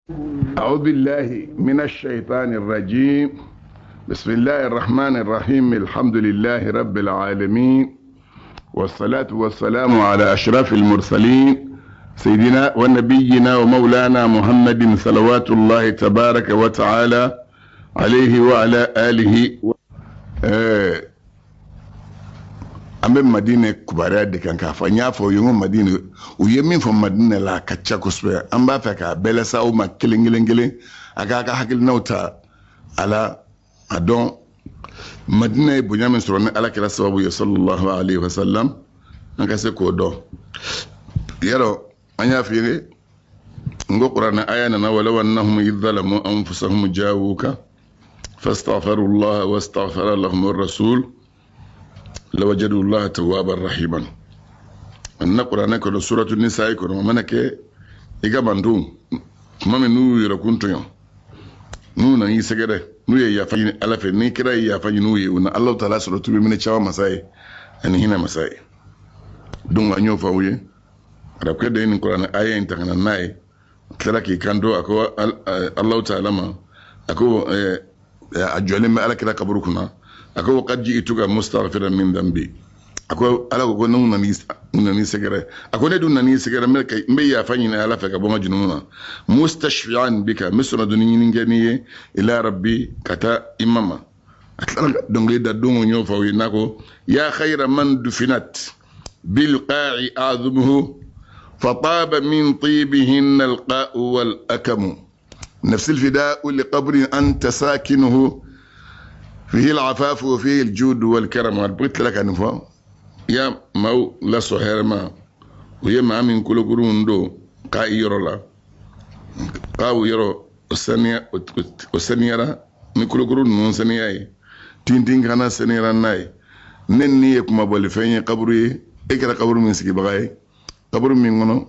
أعوذ بالله من الشيطان الرجيم. بسم الله الرحمن الرحيم. الحمد لله رب العالمين، والصلاة والسلام على أشرف المرسلين سيدنا ونبينا ومولانا محمد صلوات الله تبارك وتعالى عليه وعلى آله ambe madina kubara de kan ka fa nya fo yungu madina u yemin fo madina la kacca kusbe an ba fa ka bela sa o ma kelengelen aga ka hakil nauta ala adon madina bu nyamin soro na ala kala sababu ya sallallahu alaihi wasallam an ka se ko do yaro anya fi ngo qur'ana ayana na wala wannahum idhalamu anfusahum jawuka fastaghfirullah wastaghfara lahum ar-rasul لوجدوا الله توابا رحيما. النقرة نكون سورة النساء يكون منك إيجاباندو ما من نو يركونتو يوم نو نعي سكرة نو يافين ألف نيكرا يافين نو يونا الله تعالى سورة بمن تشاو مساي أن هنا مساي دون أنيو فاوي رب كده إن القرآن آية إن تكنا ناي كذا كي كاندو أكو الله تعالى ما أكو أجعل ما ألا كذا كبركنا أكو قد جئتك مستغفرا من ذنبي أكو ألا أكو نوني سكرة أكو ندون نوني سكرة ملك ميا فاني على فك بما جنونا مستشفعا بك مصر دنيا نجنيه إلى ربي كتا إماما أتلا دونغي دون يوفا ويناكو يا خير من دفنت بالقاع أعظمه فطاب من طيبهن القاء والأكم نفس الفداء لقبر أنت ساكنه فيه العفاف وفيه الجود والكرم. قلت لك أنفا يا مو لا صهير ما ويا ما من كل قرون دو قا يرو لا قاو يرو السنيرة من كل قرون من سنياي تين كنا سنيرة ناي نني يكما بالفين قبري إكرا قبر من سكي بغاي قبر من غنو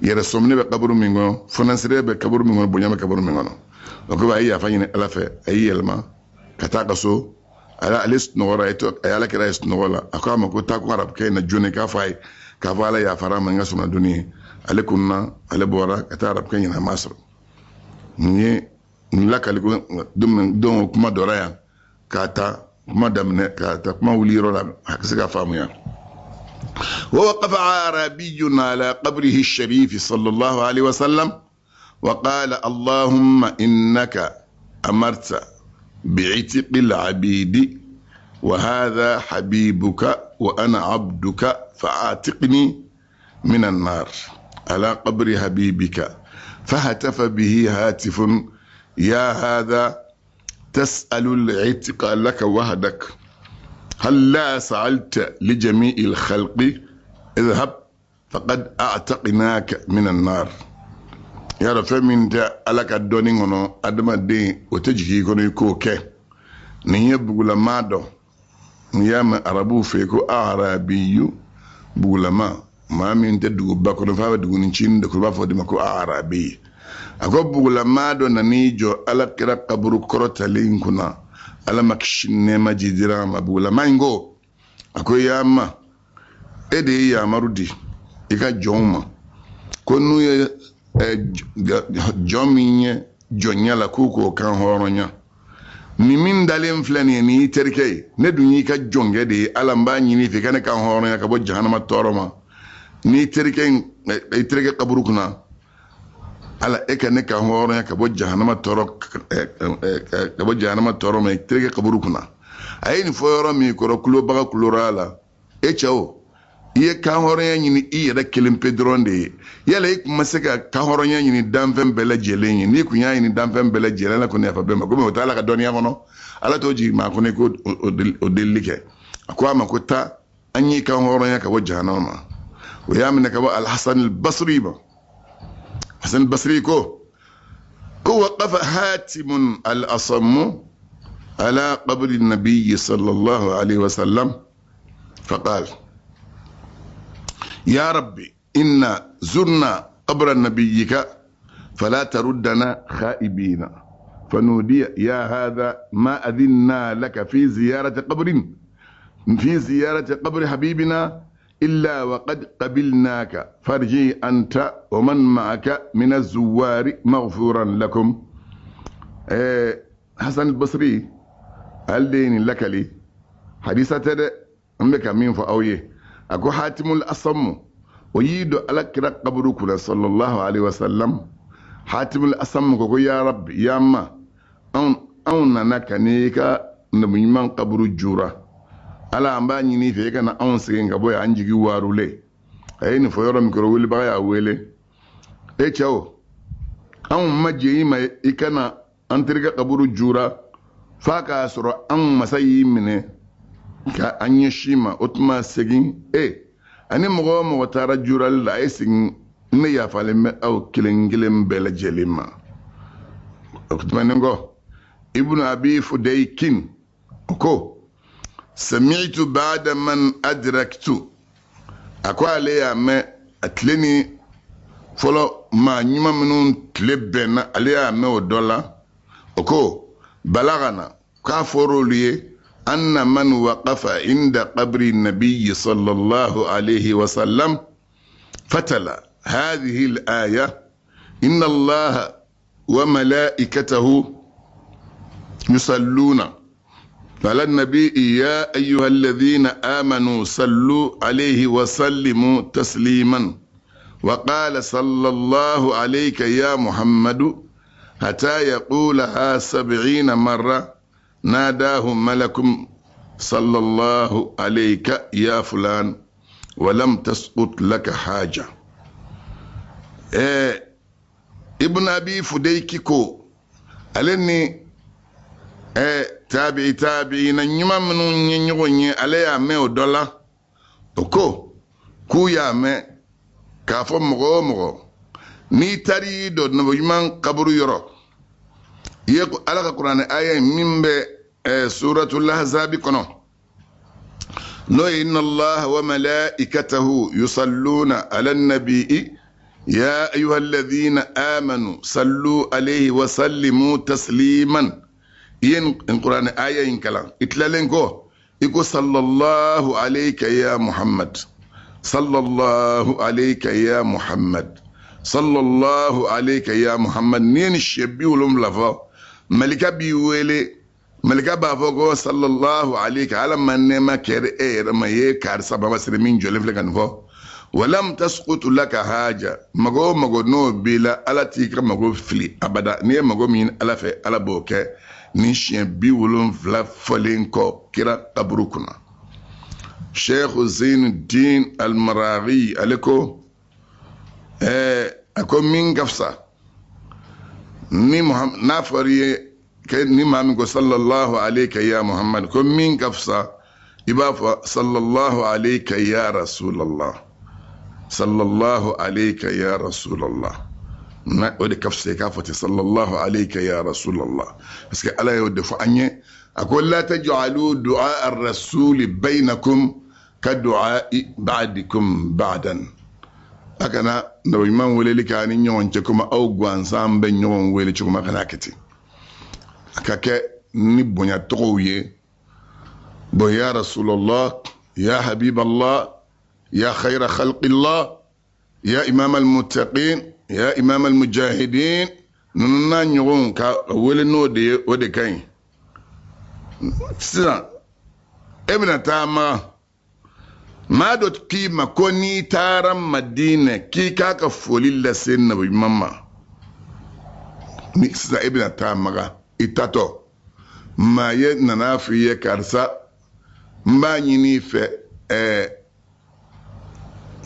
يرى سومني بقبر من غنو فنانسري بقبر من غنو بنيام بقبر من غنو وكبا أي أفاني ألف أي الما kataka so ala alis nora eto ayala kira is nora akama ko ta ko arab kay na jone ka fay ka fala ya fara man ngasuna duni ale kunna ale bora kata arab kay na masr ni lakal ko dum kuma doraya kata kuma damne kata kuma wuli rola hakika famu ya ووقف عربي على قبره الشريف صلى الله عليه وسلم وقال اللهم إنك أمرت بعتق العبيد وهذا حبيبك وأنا عبدك فعاتقني من النار على قبر حبيبك فهتف به هاتف يا هذا تسأل العتق لك وحدك هل لا سألت لجميع الخلق اذهب فقد أعتقناك من النار يا رفع من تا على كدوني غنو أدم الدين وتجهي كوني يكوكي نية بقول ما دو نية ما أربو فيكو أعرابي بقول ما من تدو بكون فاو دو نشين دكتور بافو دمكو أعرابي أكو بقول ما دو ننيجو على كرا قبرو كروتالين كنا على مكشين ما جديرا ما بقول ما ينغو أكو يا ما إدي يا مرودي إكا جوما كونو يا jominye jonyala kuko kan horonya ni min dalen flani ni terkei ne dunyi ka jonge de alamba nyini fi kan horonya ka bo jahannama toroma ni terkei terkei kaburukuna ala ne kan horonya ka bo jahannama toro ka bo jahannama toroma terkei kaburukuna ayini foyoro mi ko kulo baga kulorala chao iye kan horonya nyini iye da kelim pedronde yala ik masaka kan horonya nyini danfem bela jelenyi ni kunya nyini danfem bela jelena ko ne fa bema ko me tala ka doniya kono ala toji ma ko ne ko o delike akwa ma ko ta anyi kan horonya ka wajhana ma wa yamna ka al hasan al basri ba hasan al basri ko waqafa hatim al asam ala qabr an nabiy sallallahu alayhi wa sallam فقال يا ربي إنا زرنا قبر نبيك فلا تردنا خائبين فنودي يا هذا ما أذنا لك في زيارة قبر حبيبنا إلا وقد قبلناك فارجي أنت ومن معك من الزوار مغفورا لكم. حسن البصري الدين لك لي حديثة تد أمك مين فأويه أكو حاتم الأصم ويدو على كرا قبركنا صلى الله عليه وسلم. حاتم الأصم كو يا رب يا ما أون نكنيك نبيمان قبر الجورة ala amba nyini fe kana on segen ga boya anjigi warule ay ni fo yoro mikro wili ba ya wele e chao an majji ma ikana antirga qaburu jura faka soro an masayi mine ka anya shima otma segin ani mo tara jura la ay sigin ne ya fale me aw kilengilem bela jelima otma ngo ibnu abi fudaykin ko سمعت بعد من أدركت أكو عليها ما أتلني فلو ما نيما منون تلبنا عليها ما ودولا أكو بلغنا كافروا لي أن من وقف عند قبر النبي صلى الله عليه وسلم فتلا هذه الآية إن الله وملائكته يصلون على النبي يا أيها الذين آمنوا صلوا عليه وسلموا تسليما وقال صلى الله عليك يا محمد حتى يقولها 70 مرة ناداه ملك صلى الله عليك يا فلان ولم تسقط لك حاجة. ابن أبي فديكيكو ألني tabi na nyuma mnu nyenye ale ya me odola oko ku ya me ka fo mogo ni tari do no yiman kaburu yoro ye ala ka qur'an aya mimbe suratul ahzab kono no inna allaha wa malaikatahu yusalluna ala an-nabii ya ayyuhalladhina amanu sallu alayhi wa sallimu tasliman. ين القرآن آية ينكلا إتلالنكو يقول صلى الله عليك يا محمد صلى الله عليك يا محمد صلى الله عليك يا محمد نين الشبي ولم لفا ملكا بيويلي ملكا بافوكو صلى الله عليك على من نما كير ما يكار سبا مسلمين جولف لكن فو ولم تسقط لك حاجة مغو نو بلا على تيكا مغو فلي أبدا نيه مغو مين على في على بوكي نشين بيولون فلا فلينكو كرا قبركنا. شيخ زين الدين المراغي عليكو أكو مين قفصة ني محمد نافري ني محمد صلى الله عليك يا محمد كو مين قفصة يبقى صلى الله عليك يا رسول الله صلى الله عليك يا رسول الله. na ode kafse kafati sallallahu alayka ya rasulullah parce que ala yo defu anye akol la taj'alu du'a ar-rasul bainakum ka du'a ba'dikum ba'dan akana no imam wele kani nyon ce kuma aw gwan sambe nyon wele ci kuma kana kiti akake ni bonya toye bo ya rasulullah ya habiballah ya khayra khalqillah ya imam al-muttaqin يا إمام المجاهدين نونا نيون كا ولي نودي ودي كاين سنا ابن تاما ما دوت كي ما كوني تارم مدينة كي كاكا فولي لسين نبي ماما نكسا ابن تاما إتاتو ما يدنا في كارسا ما يني في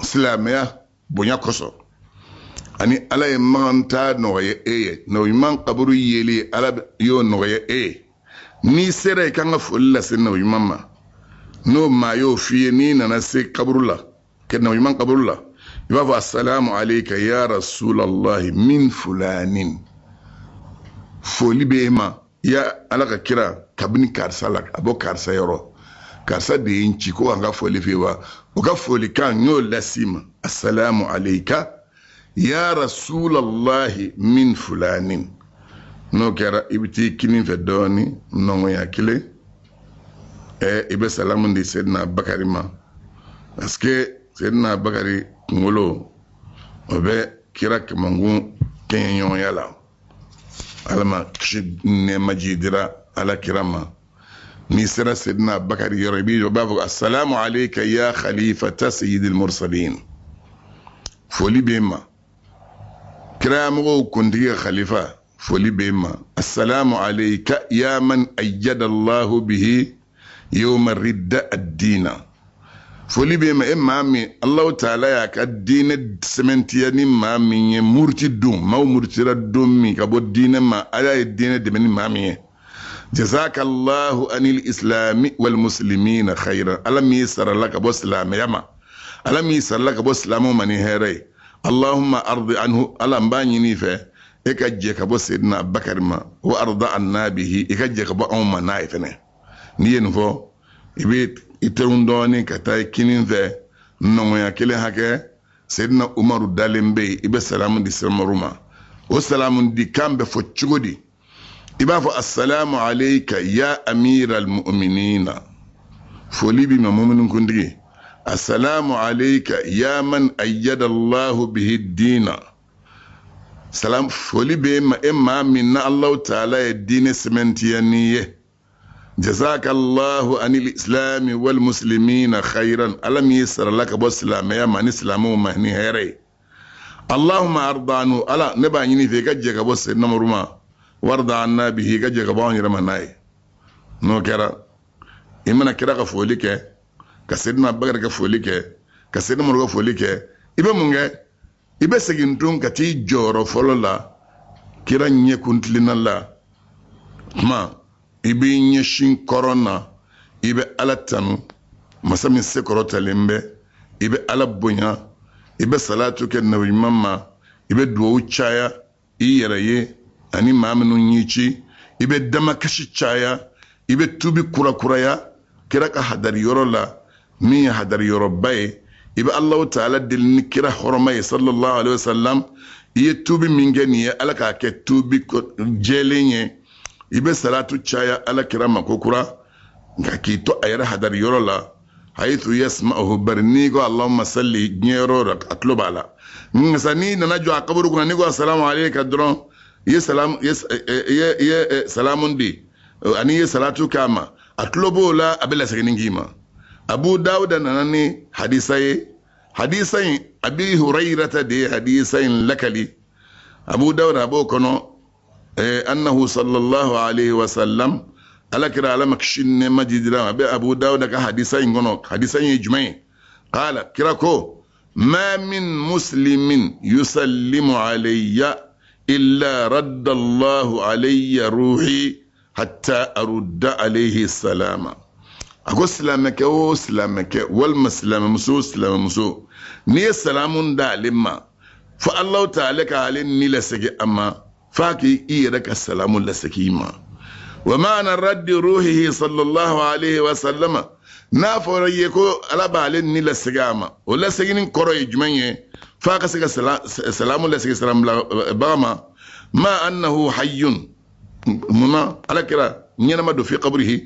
سلامية بنيا كوسو ani ala ye manta noye no iman qaburu yeli ala yo noye ni sere kanga fulla sen no imamma no ma yo fiye ni nana se qaburu la ken no iman qaburu la يبقى السلام عليك يا رسول الله من فلان فولي بيما يا على كرا كابني كارسالك ابو كارسا يرو كارسا دي انشي كو انغا فولي فيوا وكا فولي كان يو لاسيما السلام عليك يا رسول الله من فلان نو كرا ابتي كنين فدوني نو ياكلي ابي سلام دي سيدنا بكري ما باسكو سيدنا بكري ngolo obe kira kamangu kenyon yala alama kishi ne majidira ala kirama ni sira sidna bakari yarabi babu assalamu alayka ya khalifata sayyidil mursalin foli bema kira mo kundiga khalifa foli bema assalamu alayka ya man ayyada Allah bihi yawm ar-ridda ad-dina foli bema mami Allah ta'ala ya ka dina sementiya ni mami murti dum maw murtira dum mi ka bo dina ma ala dina de ni mami jazakallahu anil islami wal muslimina khairan alam yasar laka bo islam yama alam yasar laka bo islamu mani here allahumma ardi anhu alam bani ni fe e ka je ka bo sayyidina bakar ma wa arda annabihi e ka je ka bo umma naifene ni yen fo ibe iterundoni kata kinin fe nongoya kele hake sayyidina umaru dalembe ibe salamu di sirmaruma o salamu di kambe fo chugodi iba fo assalamu alayka ya amiral mu'minina foli bi mu'minun kundigi assalamu alayka ya man ayyada Allah bihi ad-dina salam foli be ma emma minna Allah ta'ala ad-din sementiyaniye jazakallahu anil islami wal muslimina khairan alam yasar laka bo islam ya man islamu mahni hayre allahumma ardanu ala neba nyini fe gajje ka bo sayyidina maruma warda anna bihi gajje ka bo nyira manai no kera imana kira ka folike ka sayyidina bakar ka folike ka sayyidina maruma ka folike ibe munge ibe segintun ka ti joro folola kira nye kuntlina la ma ibe nyeshin korona ibe alatanu masami sekorota lembe ibe alabunya ibe salatu ke nabi mamma ibe duwo chaya iyeraye ani mamnu nyichi ibe dama kashi chaya ibe tubi kura ya kira ka hadar yorola mi hadar yorobay ibe allah ta'ala dilni kira hormay sallallahu alaihi wasallam iye tubi mingeni alaka ke tubi jelenye ibe salatu chaya ala kirama kokura ngakito ayra hadar yorola haythu yasma'uhu barnigo allahumma salli nyero atlubala ngasani nanajo akaburu kuna nigo assalamu alayka dron ye salam ye salamun di ani ye salatu kama atlubola abela sakiningima abu dauda nanani hadisai abi hurairata de hadisai lakali abu dauda abo kono أنه صلى الله عليه وسلم على كرا على مكشين مجدنا أبو داود كحديثين غنوك حديثين يجمعين قال كراكو ما من مسلم يسلم علي إلا رد الله علي روحي حتى أرد عليه السلام أقول سلامك وسلامك والمسلم مسو سلام مسو ني السلام دا لما فالله تعالى قال ني لسجي أما فاكي إيرك السلام لسكيما ومعنى رد روحه صلى الله عليه وسلم نافر يكو على بالين نيل السجامة ولا سجين كرو يجمعه فاك سلام لسكي سلام باما ما أنه حي منا على كلا نينما دو في قبره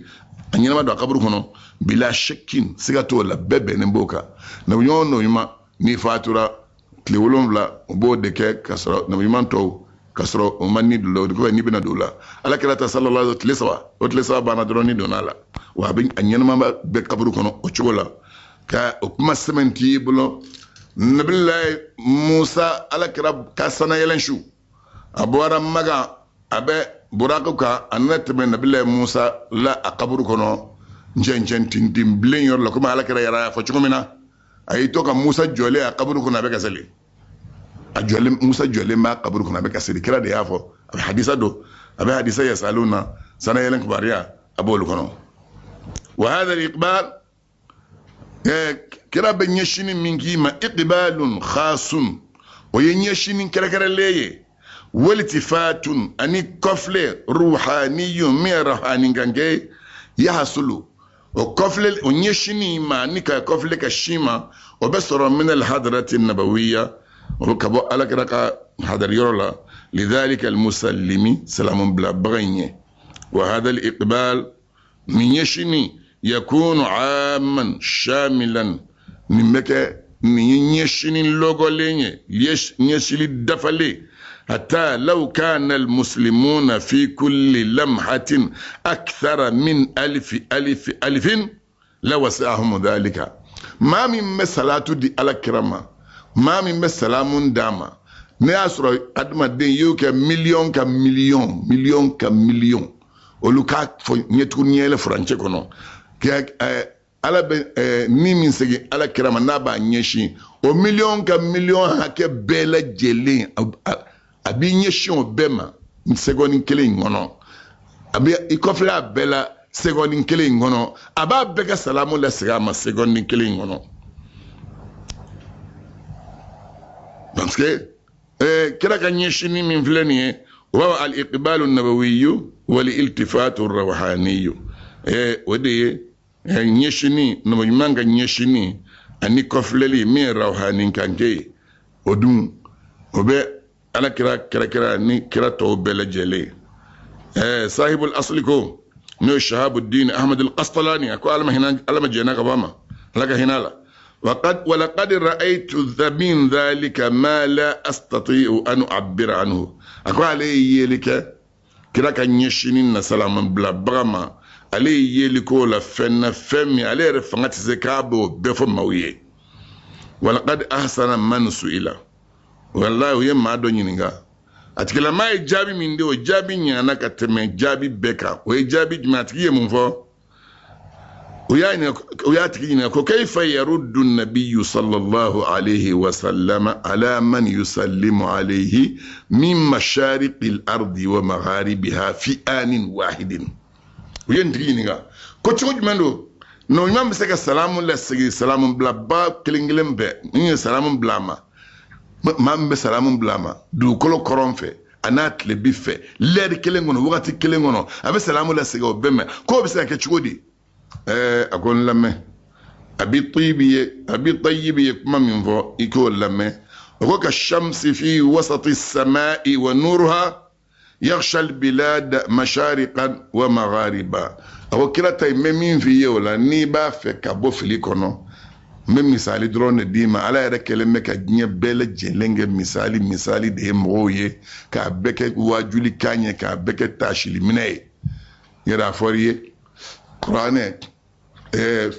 نينما دو قبره هنا بلا شك سيغاتو ولا بيبي نبوكا نبيون نويما نفاتورا تلولون لا بودك كسر نبيمان تو kasro umani dulo ko ni bina dula ala kala sallallahu alaihi wasallam bana droni donala wa bin anyen ma be kabru kono o chugola ka o kuma sementi bulo nabillahi musa ala kala ka sana yelen shu abwara maga abe buraka ka anat be nabillahi musa la akabru kono njenjen tindim blen yor la kuma ala kala yara fo chugumina ay to ka musa jole akabru kono be kasali ajole musa jole ma kaburu kuna be kasiri kira de yafo abi hadisa do abi hadisa yasaluna sana yelen kubariya abolu kono wa hadha al-iqbal kira be nyeshini mingi ma iqbalun khasun o yenyeshini kira leye waltifatun ani kofle ruhaniyun mi ruhani gange yahsulu o kofle o nyeshini ma ni ka kofle ka shima o besoro min al-hadrati an-nabawiyya وكبو على كركا هذا يرولا لذلك المسلمي سلام بلا بغيني وهذا الإقبال من يشني يكون عاما شاملا نمك ni yeshinin logo lenye yeshili dafale hatta law kana almuslimuna fi kulli lamhatin akthara min alifin la wasahum dhalika. Ma min masalatu di alakrama, ma min masalamun dama ne asro adma den yuke million ka million oluka fo nyetu nyele franche kono ke ala ni min segi alakrama na ba nyeshi o million ka million hake bela jeli abi nyeshi o bema segoni kele ngono abi ikofla bela segoni kele ngono aba bega salamu la sigama segoni kele ngono parce que kila kanyeshi ni min flani wa al iqbal an-nabawi wal iltifat ar-rawhani wadi nyeshini no manga nyeshini ani kofleli mi rawhani kanke odun obe ala kira ni kira to belajele sahibul asli ko no shahabuddin ahmad al-qastalani ako alma hina alma jena kabama laka hinala ولقد رأيت من ذلك ما لا أستطيع أن أعبر عنه أقول عليه يلك كلا كان يشينين سلام بلا برما عليه يلكو لفن فمي عليه رفعت زكابو بفم مويه ولقد أحسن من سئل والله يما دونينغا أتكلم ما يجابي من دو جابي نيانا كتمي جابي بكا ويجابي جماعتي منفو وياتكينا كيف يرد النبي صلى الله عليه وسلم على من يسلم عليه من مشارق الأرض ومغاربها في آن واحد وينتكينا كتشوج منو نو يمام بسك السلام لسك سلام بلا با كلينغلم ب ني سلام بلا ما سلام بلا دو كلو كرونفه انات لبيفه لير كلينغونو وقت كلينغونو ابي سلام لسك وبما كو بسك كتشودي أقول لما أبي طيب ما من فوق يقول لما وك الشمس في وسط السماء ونورها يغشى البلاد مشارقا ومغاربا أو كلا تيمين في يولا نيبا في كابو في ليكونو من مثالي درون ديما على يرك لما كجنيه بلا جلنج مثالي ده مغويه كابك واجولي كانيه كابك تاشلي مني يرا فوريه قرآن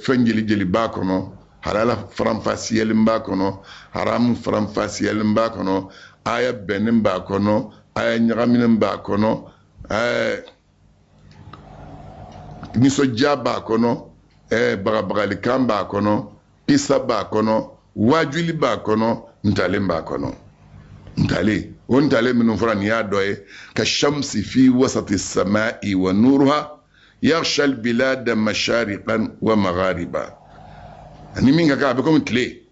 فنجلي جلي باكونو حلال فرنفاسيال باكونو حرام فرنفاسيال باكونو آية بنم باكونو آية نغامين باكونو نسوجا باكونو بغالكام باكونو إسا باكونو واجولي باكونو نتالين باكونو نتالي ونتالي من فران يادوي كالشمس في وسط السماء ونورها يغشى البلاد مشارقا ومغاربا ni minga ka be comme clé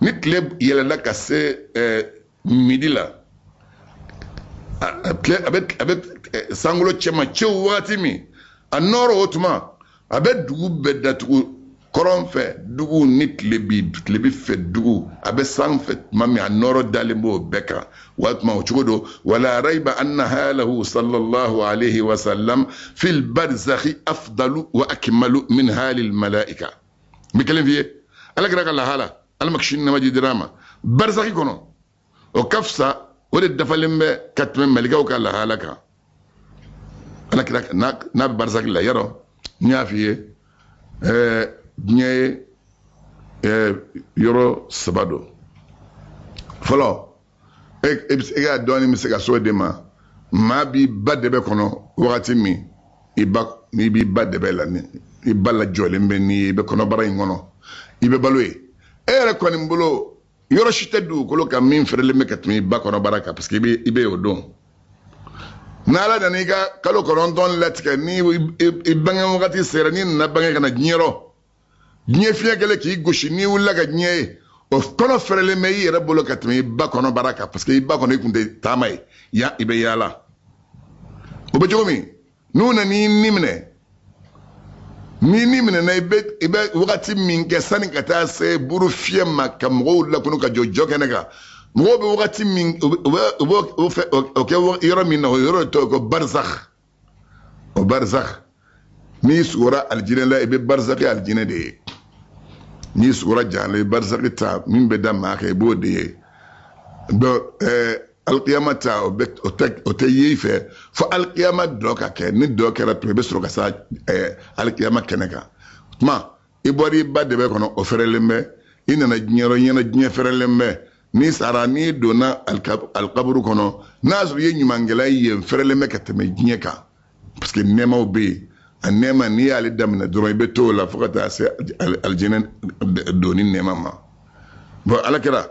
ni clé yela la cassé midi la clé avec sangolo chema chew wati mi anoro otuma abe dugu bedatu koron fe dugu nit lebi fe dugu abe sang fe mami anoro dalimbo beka watma uchudo wala raiba anna halahu sallallahu alayhi wa sallam fil barzakhi afdalu wa akmalu min halil malaika bikalim fiye alagra kala hala almakshin namaji drama barzakhi kono o kafsa wala dafalimbe katmen malika o kala halaka alakra na barzakhi la yaro nyafiye nye yoro sabado folo ega doni mi se ka so de ma bi badebe kono wakati mi bi badebe la ni ibala jole mbe ni be kono bara ngono ibe balwe ere koni mbolo yoro shitedu kolo ka min ferele me katmi ba kono baraka parce que ibe odon nala daniga kalo koron don letka ni ibanga wakati sera ni na banga kana nyero nye fiya gele ki goshi ni wula ga nye o kono ferele me yere bolo katmi ba kono baraka parce que ba kono ikunde tamay ya ibe yala o be jomi nuna ni nimne na ibe wakati minke sani kata se buru fiye makamgo la kuno ka jojo kenega mo be wakati min o yoro min no yoro to ko barzakh o barzakh ni sura aljine la ibe barzakh aljine de ni sugura jale barzakh ta min be da ma ke bo de do alqiyama ta o te yife fo alqiyama do ka ke ni do ke ra to be suro ka sa alqiyama keneka ma ibori ba de be kono o ferelembe ina na nyero nyena nye ferelembe ni sara ni dona alqabru kono nazu ye nyumangela ye ferelembe ka teme nyeka parce que nema obe anema ni ali damna duro be to la fokata se aljinan doni nema ma bo alakira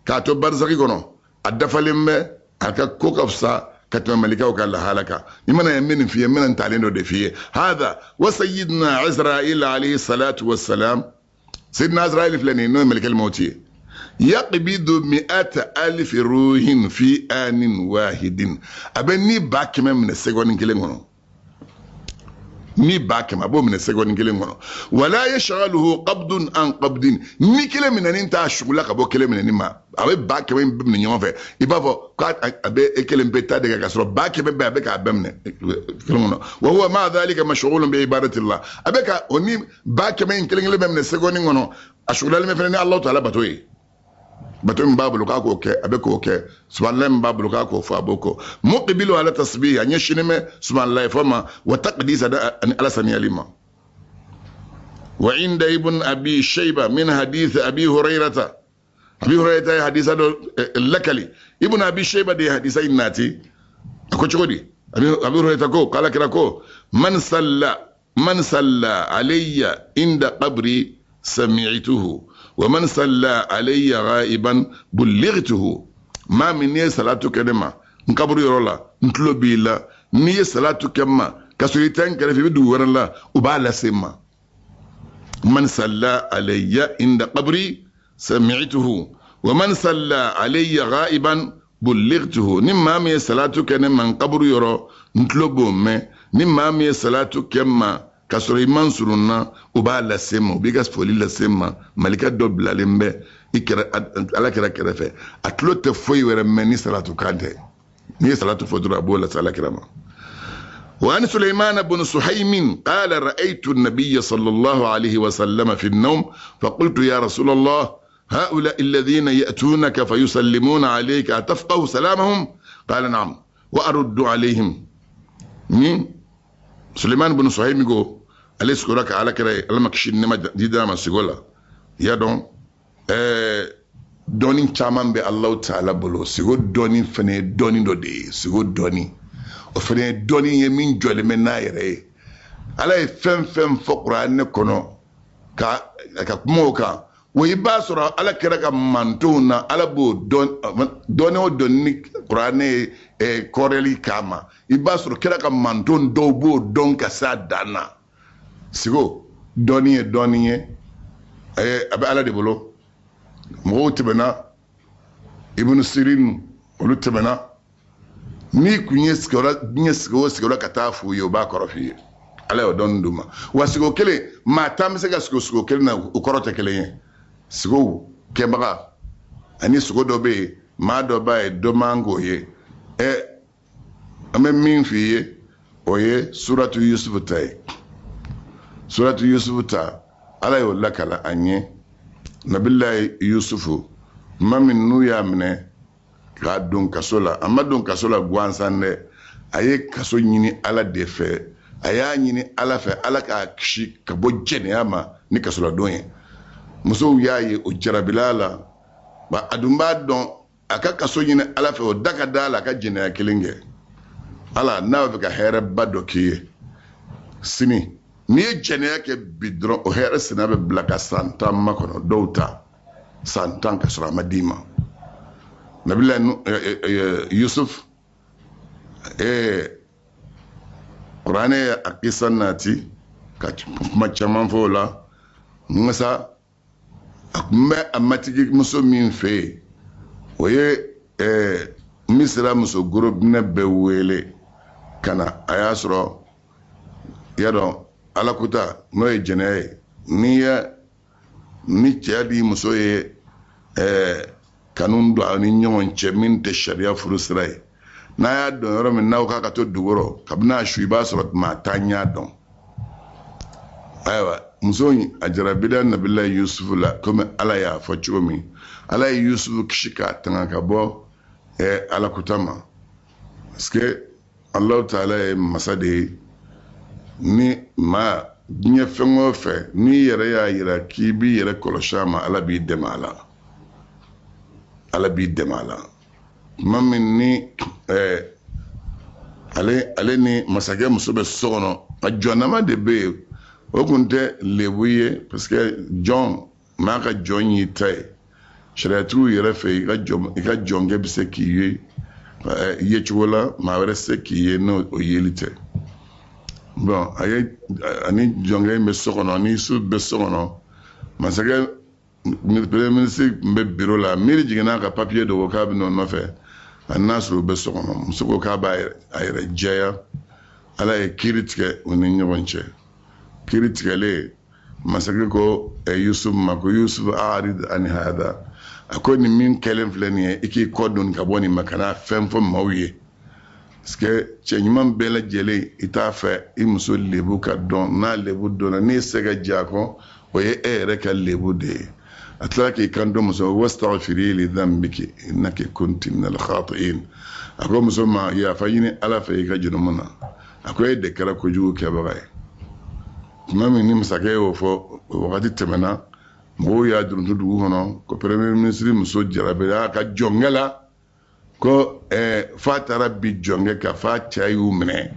ka to barzaki kono adafalembe aka kokafsa كتب ملكه وقال لك لمن يمن فيه من تعلين ودي فيه هذا وسيدنا عزرائيل عليه الصلاة والسلام سيدنا عزرائيل فلاني نوع ملك الموتي يقبض 100,000 روح في آن واحد أبني باك من السجون كلهم ni bakema bo mine segon ngelen ngono wala yashghaluhu qabdun an qabdin ni kele mine nin ta shugula ka bo kele mine ni ma abe bakema be mine nyonfe ibavo ka abe ekele mbeta de ka so bakema be abe ka bemne ngono wa huwa ma dhalika mashghulun bi ibadati allah abe ka oni bakema ngelen ngelen be mine segon ngono ashugula le me fene allah ta'ala batoyi بتوم باب لوكاكو كي أبيكو كي سبحان الله باب لوكاكو فابوكو مقبلوا على تصبيح يعني شنو سبحان الله فما وتقديس على سمي لما وعند ابن أبي شيبة من حديث أبي هريرة حديث اللكلي ابن أبي شيبة دي حديث الناتي أكو تقولي أبي هريرة كو قال كراكو من صلى علي عند قبري سمعته ومن صلى علي غائبا بلغته ما من صلاة كلمة نكبر يرولا نطلب بيلا ني صلاة كما كسريتان كان في بدو ورلا وبالا سما من صلى علي عند قبري سمعته ومن صلى علي غائبا بلغته نما من صلاة كلمة نكبر يرو نطلب ما نما من صلاة كما kasoro imansuruna uba la sema ubigas foli la sema malika dobla lembe ikira ala kira kerefe atlo te foyi were meni salatu kante ni salatu fodura bola sala kirama wa an sulaiman ibn suhaym qala ra'aytu an-nabiy sallallahu alayhi wa sallam fi an-nawm fa qultu ya rasul allah هؤلاء الذين يأتونك فيسلمون عليك أتفقه سلامهم قال نعم وأرد عليهم سليمان بن سهيم يقول ale sigora ka ala kɛra ala ma kisi nema dida ma sigo la ya dɔn dɔɔni caman bɛ Allahu Ta'ala bolo sigo dɔɔni fana ye dɔɔni dɔ de ye sigo dɔɔni o fana ye dɔɔni ye min jɔlen bɛ n'a yɛrɛ ye ala ye fɛn fɛn fɔ Kuranɛ kɔnɔ ka kuma o kan wa i b'a sɔrɔ ala kɛra ka mantonw na ala b'o dɔɔni o dɔɔni ni Kuranɛ ye kɔrɛli k'a ma i b'a sɔrɔ kɛra ka manton dɔw b'o dɔn ka s'a dan na sigo dɔɔni ye a bɛ ala de bolo mɔgɔw tɛmɛna Ibn Sirin olu tɛmɛna ni kun ye sigiyɔrɔ ka taa f'u ye o b'a kɔrɔ f'i ye ala y'o dɔɔni d'u ma wa sigo kelen maa tan bɛ se ka sigo kelen na o kɔrɔ tɛ kelen ye sigo kɛbaga ani sigo dɔ bɛ yen maa dɔ b'a ye dɔ man k'o ye an bɛ min f'i ye o ye suratu Yusuf ta ye suratu Yusuf ta ala y'o lakala an ye nabilayi Yusufu ma min n'u y'a minɛ k'a don kaso la a ma don kaso la gansan dɛ a ye kaso ɲini ala de fɛ a y'a ɲini ala fɛ ala k'a kisi ka bɔ jɛnɛya ma ni kasoladon ye musow y'a ye o jarabila la ba a dun b'a dɔn a ka kaso ɲini ala fɛ o da ka da la a ka jɛnɛya kelen kɛ ala n'a b'a fɛ ka hɛrɛba dɔ k'i ye sini n'i ye jɛnɛya kɛ bi dɔrɔn o hɛrɛ sina bɛ bila ka san 10 makɔnɔ dɔw ta san 10 ka sɔrɔ a ma d'i ma nabila Yusuf Kuranɛ ye a kisa nati ka kuma caman fɔ o la masa a kun bɛ a matigi muso min fɛ yen o ye Misira muso gorobinɛ bɛɛ wele ka na a y'a sɔrɔ ya dɔn alakuta n'o ye jɛnɛya ye ni cɛ di muso ye kanu don a ni ɲɔgɔn cɛ min tɛ sariya furu sira ye n'a y'a dɔn yɔrɔ min n'aw k'a ka to dugu rɔ kabini a su i b'a sɔrɔ maa 10 y'a dɔn ayiwa muso in a jarabila nabila Yusuf la comme ala y'a fɔ cogo min ala ye Yusuf kisi k'a tanga ka bɔ ala kutama parce que Allah Ta'ala ye masa de ye ni ma diɲɛ fɛn o fɛn n'i yɛrɛ y'a yira k'i b'i yɛrɛ kɔlɔsi a ma ala b'i dɛmɛ a la ala b'i dɛmɛ a la tuma min ni ale ni masakɛ muso bɛ so kɔnɔ a jɔnnama de bɛ yen o tun tɛ lebu ye parce que jɔn n'a ka jɔn y'i ta ye sariyatigiw yɛrɛ fɛ i ka jɔnkɛ bɛ se k'i ye yecogo la maa wɛrɛ se k'i ye n'o yeli tɛ bon ani jɔnkɛ in bɛ so kɔnɔ ani Yusuf bɛ so kɔnɔ masakɛ premier ministre bɛ biro la miiri jiginna ka papier dɔ ko k'a bɛ n'o nɔfɛ a n'a sɔrɔ o bɛ so kɔnɔ muso ko k'a b'a yɛrɛ jɛya ala ye kiiri tigɛ u ni ɲɔgɔn cɛ kiiri tigɛlen masakɛ ko Yusuf ma ko Yusuf a'rid an hada a ko nin min kɛlen filɛ nin ye i k'i kɔ don ka bɔ nin ma kana fɛn fɔ maaw ye parce que cɛ ɲuman bɛɛ lajɛlen i t'a fɛ i muso lebu ka dɔn n'a lebu dɔnna n'i se ka jɛ a kɔ o ye e yɛrɛ ka lebu de ye a tila k'i kan dɔn muso wastaghfiri li dhanbiki innaki kunti minal khati'in a ko muso ma yafa ɲini ala fɛ i ka jurumu na a ko e de kɛra kojugu kɛbaga ye tuma min ni masakɛ y'o fɔ o wagati tɛmɛna mɔgɔw y'a duruntu dugu kɔnɔ ko premier ministre muso jarabira a ka jɔnkɛ la ko f'a taara bi jɔnkɛ kan f'a cɛ y'u minɛ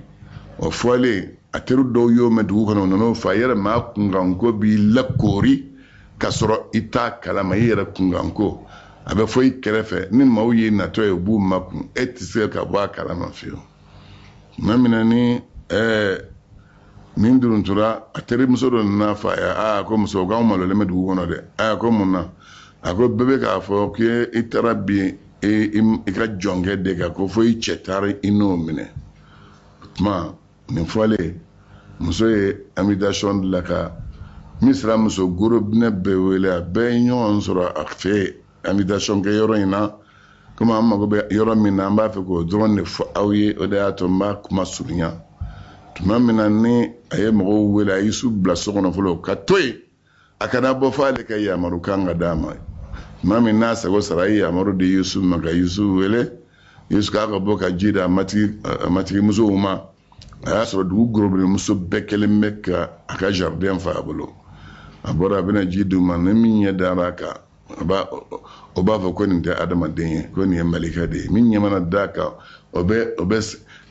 o fɔlen a teri dɔw y'o mɛn dugu kɔnɔ o nan'o fɔ a yɛrɛ maa kunkanko b'i lakoori ka sɔrɔ i t'a kalama i yɛrɛ kunkanko a bɛ fɔ i kɛrɛfɛ ni maaw y'i natɔ ye u b'u makun e tɛ se ka bɔ a kalama fiyewu tuma min na ni nin duruntura a terimuso dɔ nana fɔ a ye a ko muso k'anw malolen bɛ dugu kɔnɔ dɛ a ko mun na a ko bɛɛ bɛ k'a fɔ k'i taara bin i ka jɔnkɛ de kan ko fo i cɛ taara i n'o minɛ o tuma nin fɔlen muso ye invitation dilan ka misira muso gorobinɛ bɛɛ wele a bɛɛ ye ɲɔgɔn sɔrɔ a fɛ invitation kɛ yɔrɔ in na komi an mago bɛ yɔrɔ min na an b'a fɛ k'o dɔrɔn de fɔ aw ye o de y'a to n b'a kuma surunya tuma min na ni a ye mɔgɔw wele a Yusuf bila so kɔnɔ fɔlɔ ka to yen a kana bɔ fɔ ale ka yamaru kan ka d'a ma tuma min n'a sago sara a ye yamaru di Yusuf ma ka Yusuf wele Yusuf k'a ka bɔ ka ji di a matigi musow ma a y'a sɔrɔ dugu gorobinɛ muso bɛɛ kɛlen bɛ ka a ka jardin fa a bolo a bɔra a bɛna ji d'u ma ni min ɲɛ dara a kan o b'a fɔ ko nin tɛ adamaden ye ko nin ye malikɛ de ye min ɲɛ mana d'a kan o bɛ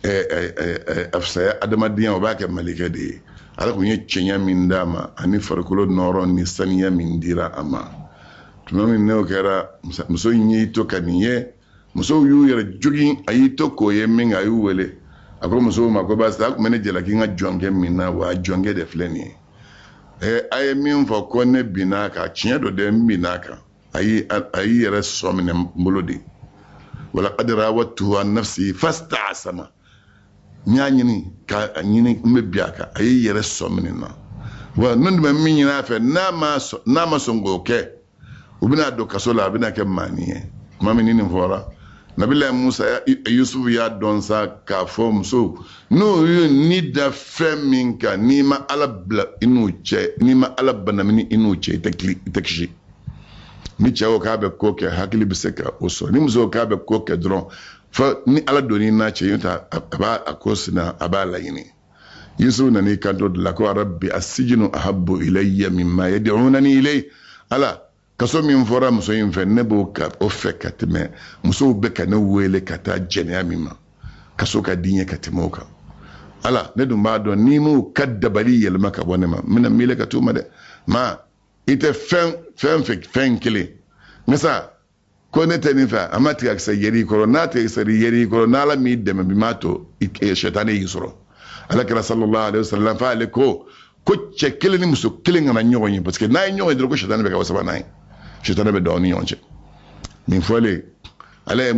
a fisaya adamadenya o b'a kɛ malikɛ de ye ala kun ye cɛnya min d'a ma ani farikolo nɔrɔ ni saniya min dira a ma tuma min n'o kɛra muso in y'i to ka nin ye musow y'u yɛrɛ jogin a y'i to k'o ye min a y'u wele a ko musow ma ko baasi a kun bɛ ne jalaki n ka jɔnkɛ min na wa a jɔnkɛ de filɛ nin ye a ye min fɔ ko ne binna a kan tiɲɛ dɔ de n binna a kan a y'i yɛrɛ sɔ minɛ n bolo de walaqad rawattuhu an nafsihi fasta'sama n y'a ɲini k'a ɲini n bɛ bin a kan a y'i yɛrɛ sɔ minɛ na wa ne dun bɛ min ɲini a fɛ n'a ma sɔn k'o kɛ u bɛna don kaso la a bɛna kɛ maani ye tuma min ni nin fɔra Nabilahi Musa Yusuf y'a dɔn sa k'a fɔ muso n'o ye ni da fɛn min kan n'i ma ala bila i n'u cɛ n'i ma ala banamini i n'u cɛ i tɛ kisi ni cɛ ko k'a bɛ ko kɛ hakili bɛ se ka o sɔrɔ ni muso ko k'a bɛ ko kɛ dɔrɔn fo ni ala donn'i n'a cɛ y'o ta a b'a ko sina a b'a laɲini Yusuf nan'i kanto de la ko rabbi as-sijnu ahabbu ilayya mimma yad'unani ilayhi ala kaso min fɔra muso in fɛ ne b'o o fɛ ka tɛmɛ musow bɛ ka ne wele ka taa jɛnɛya min ma kaso ka di n ye ka tɛmɛ o kan ala ne dun b'a dɔn n'i m'o ka dabali yɛlɛma ka bɔ ne ma n bɛna miiri ka t'o ma dɛ ma i tɛ fɛn kelen nka sa ko ne tɛ nin fɛ a ma tigɛ a kisɛ yɛrɛ i kɔrɔ n'a tigɛ kisɛ yɛrɛ i kɔrɔ n'ala m'i dɛmɛ bi m'a to sɛtani y'i sɔrɔ ala kɛra sallallahu alaihi wasallam f'ale ko cɛ kelen ni muso kelen kana ɲɔgɔn ye parce que n'a ye ɲɔgɔn ye dɔrɔn ko sɛtani bɛ kɛ o sabanan ye sɛtani bɛ don aw ni ɲɔgɔn cɛ nin fɔlen ala ye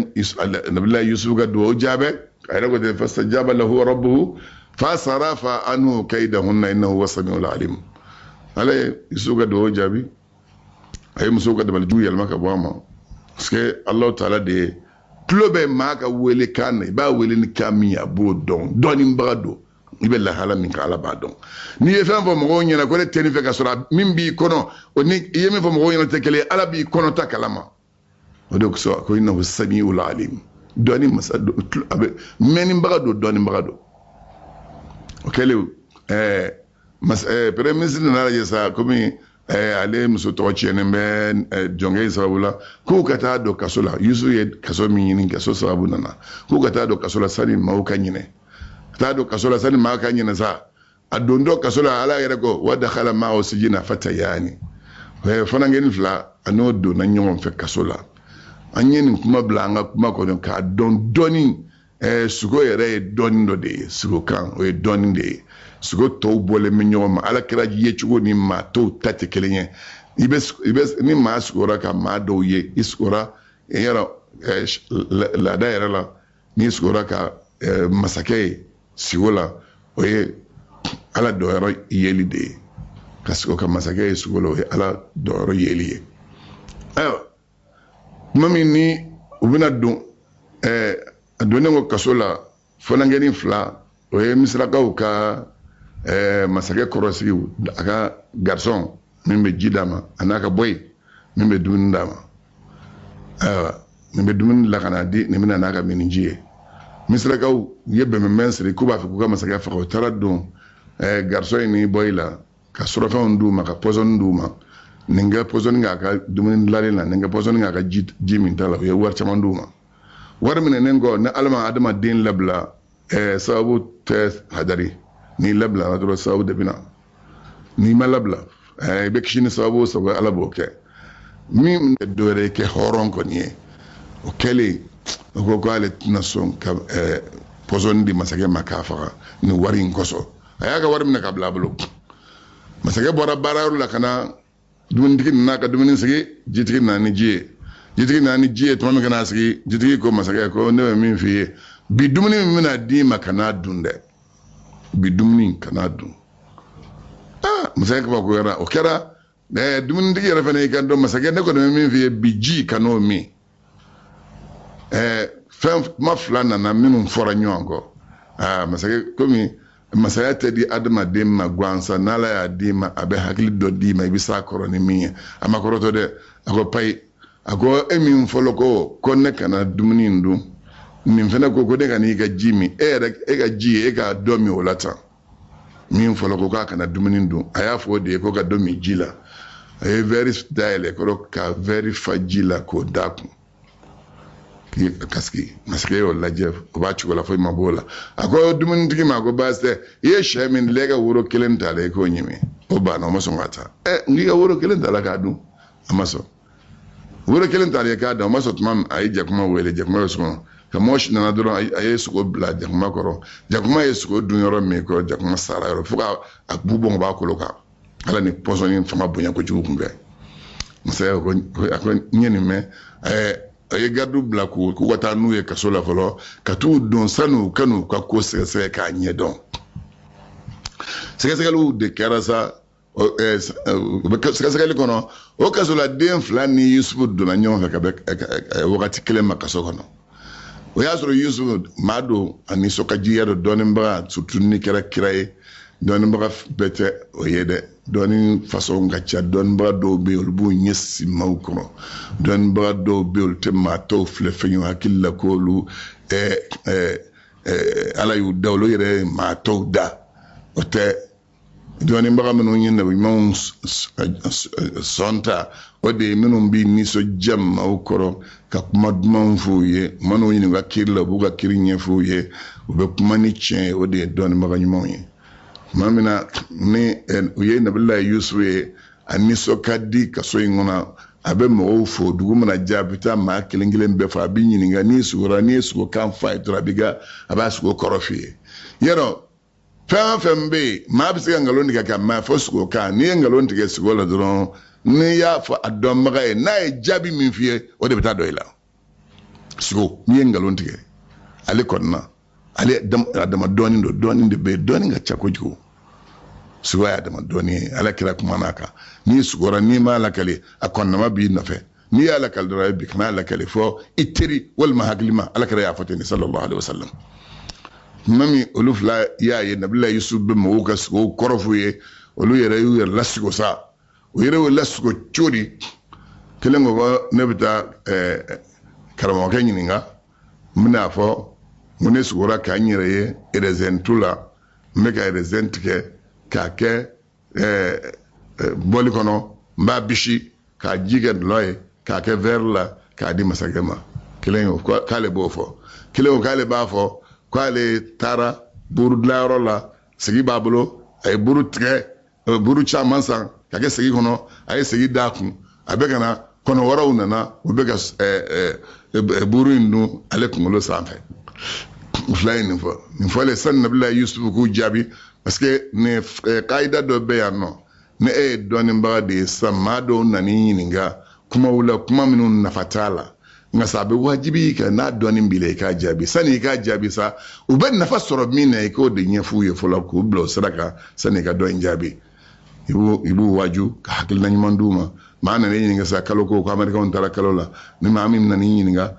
nabilahi Yusuf ka duwawu jaabi a yɛrɛ ko ten fastajaba lahu rabbuhu fasarafa anhu kaydahunna innahu huwa samiul alim ala ye Yusuf ka duwawu jaabi a ye musow ka dabalijugu yɛlɛma ka bɔ a ma parce que Alahu Taala de ye tulo bɛ maa ka wele kan na i b'a wele ni kan min ye a b'o dɔn dɔɔninbaga don ibe la hala min ka ala ba dɔn ni ye fɛn fɔ mɔgɔw ɲɛna ko ne tɛ nin fɛ ka sɔrɔ min b'i kɔnɔ o ni i ye min fɔ mɔgɔw ɲɛna tɛ kelen ye ala b'i kɔnɔ ta kalama o de kosɔn ko innahu samiul alim dɔɔni masa a bɛ mɛnnibaga don dɔɔnibaga don o kɛlen premier ministre nana lajɛ sa komi ale muso tɔgɔ tiɲɛnen bɛ jɔnkɛ sababu la k'u ka taa don kaso la yusu ye kaso min ɲini kaso sababu nana k'u ka taa don kaso la sani maaw ka ɲinɛ ka taa don kaso la sani maaw ka ɲinɛ sa a don dɔ kaso la ala yɛrɛ ko wa dakhala ma'ahu sijina fatayani fanangɛni fila a n'o donna ɲɔgɔn fɛ kaso la an ye nin kuma bila an ka kuma kɔnɔ k'a dɔn dɔɔni sugo yɛrɛ ye dɔɔni dɔ de ye sugo kan o ye dɔɔni de ye sugo tɔw bɔlen bɛ ɲɔgɔn ma ala kɛra ye cogo ni maa tɔw ta tɛ kelen ye i bɛ ni maa sugora ka maa dɔw ye i sugora yɔrɔ laada yɛrɛ la n'i sugora ka masakɛ ye sigo la o ye ala dɔyɔrɔ yeli de ye ka sigo ka masakɛ ye sigo la o ye ala dɔyɔrɔ yeli ye ayiwa kuma min ni u bɛna don a donnen ko kaso la fanangɛni fila o ye misirakaw ka masakɛ kɔrɔsigi a ka garisɔn min bɛ ji d'a ma a n'a ka bɔyi min bɛ dumuni d'a ma ayiwa nin bɛ dumuni la ka n'a di nin bɛna n'a ka miniji ye misirakaw ye bɛnbɛnbɛn siri k'u b'a fɛ k'u ka masakɛ faga u taara don garisɔn in ni bɔyi la ka surɔfɛnw d'u ma ka pɔsɔni d'u ma nin kɛ pɔsɔni k'a ka dumuni dilanlen la nin kɛ pɔsɔni k'a ka ji min ta la u ye wari caman d'u ma wari minɛnen kɔ ni ala ma adamaden labila sababu tɛ hadari n'i labila dɔrɔn sababu de bɛna n'i ma labila i bɛ kisi ni sababu o sababu ala b'o kɛ min tɛ dɔwɛrɛ ye kɛ hɔrɔn kɔni ye o kɛlen o ko k'ale tɛna sɔn ka pɔsɔni di masakɛ ma k'a faga ni wari in kɔsɔn a y'a ka wari minɛ ka bila a bolo masakɛ bɔra baarayɔrɔ la ka na dumunitigi nana ka dumuni sigi jitigi nana ni ji ye jitigi nana ni ji ye tuma min ka n'a sigi jitigi ko masakɛ ko ne bɛ min f'i ye bi dumuni min bɛna d'i ma ka n'a dun dɛ bi dumuni ka n'a dun masakɛ ko yɛrɛ o kɛra dumunitigi yɛrɛ fana y'i kan dɔn masakɛ ne kɔni bɛ min f'i ye bi ji ka n'o min fɛn kuma fila nana minnu fɔra ɲɔgɔn kɔ masakɛ komi masaya tɛ di adamaden ma gansan n'ala y'a d'i ma a bɛ hakili dɔ d'i ma i bɛ s'a kɔrɔ ni min ye a ma kɔrɔtɔ dɛ a ko payi a ko e min fɔlɔ ko ne kana dumuni in dun nin fana ko ne ka n'i ka ji min e ka ji ye e ka dɔ min o la tan min fɔlɔ ko k'a kana dumuni dun a y'a fɔ o de ye ko ka dɔ min ji la a ye wɛri dayɛlɛ kɔrɔ ka wɛri fa ji la k'o d'a kun kasigi masakɛ y'o lajɛ o b'a cogo la foyi ma b'o la a ko dumunitigi ma ko baasi tɛ i ye sɛ min dilan e ka woro kelen ta la i k'o ɲimi o banna o ma sɔn k'a ta n k'i ka woro kelen ta la k'a dun a ma sɔn woro kelen ta la k'a dun o ma sɔn tuma min a ye jakuma wele jakuma bɛ sɔn ka mɔgɔ si nana dɔrɔn a ye sogo bila jakuma kɔrɔ jakuma ye sogo dun yɔrɔ min kɔrɔ jakuma sara yɔrɔ fo ka a bu bɔn ka b'a kolo kan ala ni pɔsɔni fanga bonya kojugu kun bɛ masakɛ ko a ko n ye nin mɛn a ye gardiw bila k'u ka taa n'u ye kaso la fɔlɔ ka t'u don sanu ka n'u ka ko sɛgɛsɛgɛ k'a ɲɛdɔn sɛgɛsɛgɛliw de kɛra sa sɛgɛsɛgɛli kɔnɔ o kasoladen fila ni yusufu donna ɲɔgɔn fɛ ka bɛ wagati kelen ma kaso kɔnɔ o y'a sɔrɔ yusufu maa don a nisɔndiya don dɔɔnibaga surtout ni kɛra kira ye dɔɔnibaga bɛɛ tɛ o ye dɛ dɔɔni fasɔn ka ca dɔɔnibaga dɔw bɛ yen olu b'u ɲɛsin maaw kɔrɔ dɔɔnibaga dɔw bɛ yen olu tɛ maa tɔw filɛ fɛn ye hakili la ko olu ala y'u da olu yɛrɛ ye maa tɔw da o tɛ dɔɔnibaga minnu ye nabiɲumanw sɔn ta o de ye minnu bɛ nisɔndiya maaw kɔrɔ ka kuma dumanw f'u ye man'u ɲininka kiri la u b'u ka kiri ɲɛf'u ye u bɛ kuma ni tiɲɛ ye o de ye dɔɔnibaga ɲumanw ye. tuma min na ni u ye nabila yusufu ye a nisɔn ka di kaso in kɔnɔ a bɛ mɔgɔw fo dugu mana ja a bɛ taa maa kelen kelen bɛɛ fɔ a bɛ ɲininka n'i sugora n'i ye sugo kan f'a ye dɔrɔn a b'a sugo kɔrɔ f'i ye yarɔ fɛn o fɛn bɛ yen maa bɛ se ka nkalon tigɛ ka mɛn fɔ sugo kan n'i ye nkalon tigɛ sugo la dɔrɔn n'i y'a fɔ a dɔnbaga ye n'a ye jaabi min f'i ye o de bɛ taa dɔ i la sugo n'i ye nkalon tigɛ ale kɔni na ale adama dɔɔni don dɔɔni de bɛ yen dɔɔni ka ca kojugu. sugo ya dama dɔɔni ala kira kuma n'a kan n'i sugora n'i ma lakale a kɔnnama b'i nɔfɛ n'i y'a lakale dɔrɔn bi kana lakale fɔ i teri walima hakili ma ala kira y'a fɔ ten sallallahu alaihi wasallam mami olu fila y'a ye nabila yusuf bɛ mɔgɔw ka sogo kɔrɔ f'u ye olu yɛrɛ y'u yɛrɛ lasigo sa u yɛrɛ y'u lasigo cogo di kelen ko ne bɛ taa karamɔgɔkɛ ɲininka n bɛn'a fɔ n ko ne sogora k'an yɛrɛ ye raisin tu la n bɛ ka raisin tigɛ k'a kɛ bɔli kɔnɔ n b'a bisi k'a ji kɛ dulɔ ye k'a kɛ verre la k'a di masakɛ ma kelen ko k'ale b'o fɔ kelen ko k'ale b'a fɔ k'ale taara buru dilanyɔrɔ la segi b'a bolo a ye buru tigɛ buru caman san ka kɛ segi kɔnɔ a ye segi d'a kun a bɛ ka na kɔnɔ wɛrɛw nana u bɛ ka buru in dun ale kunkolo sanfɛ fila ye nin fɔlen sani nabila yusufu k'u jaabi parce que nin kayida dɔ bɛ yan nɔ ni e ye dɔɔnibaga de ye sisan maa dɔw nan'i ɲininka kumaw la kuma minnu nafa t'a la nka sa a bɛ wajibi ka n'a dɔɔni b'i la i k'a jaabi sani i k'a jaabi sa u bɛ nafa sɔrɔ min na i k'o de ɲɛf'u ye fɔlɔ k'u bila o sira kan sani i ka dɔ in jaabi i b'u waju ka hakilina ɲuman d'u ma maa nana i ɲininka sa kalo ko amerikɛnw taara kalo la ni maa min nana i ɲininka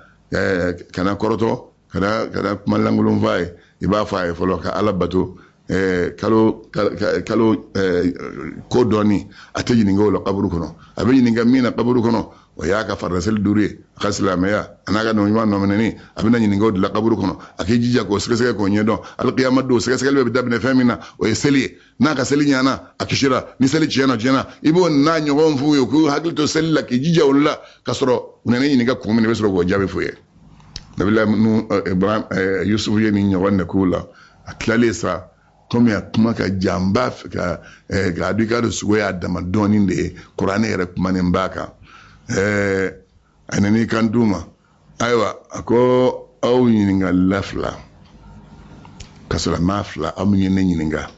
kana kɔrɔtɔ kana kuma lankolon f'a ye i b'a fɔ a ye fɔlɔ ka ala bato kalo ko dɔɔni a tɛ ɲininka o la kaburu kɔnɔ a bɛ ɲininka min na kaburu kɔnɔ o y'a ka faradaseli 5 ye a ka silamɛya a n'a ka ɲuman nɔminɛni a bɛna ɲininka o de la kaburu kɔnɔ a k'i jija k'o sɛgɛsɛgɛ k'o ɲɛdɔn alikiyama don sɛgɛsɛgɛli bɛ daminɛ fɛn min na o ye seli ye n'a ka seli ɲana a kisira ni seli tiɲɛna i b'o n'a ɲɔgɔn f'u ye k'u hakili to seli la k'i jija olu la ka sɔrɔ u nana ɲininka kun min i bɛ sɔrɔ k'o jaabi f'u ye nabila ibrahim yusufu ye nin ɲɔgɔn de k'u la a tilalen sa komi a kuma ka jan n b'a fɛ ka k'a dɔn i ka don sogo y'a dama dɔɔni de ye kuranɛ yɛrɛ kumanen b'a kan a nan'i kan d'u ma ayiwa a ko aw ɲininkali fila ka sɔrɔ maa fila aw min ye ne ɲininka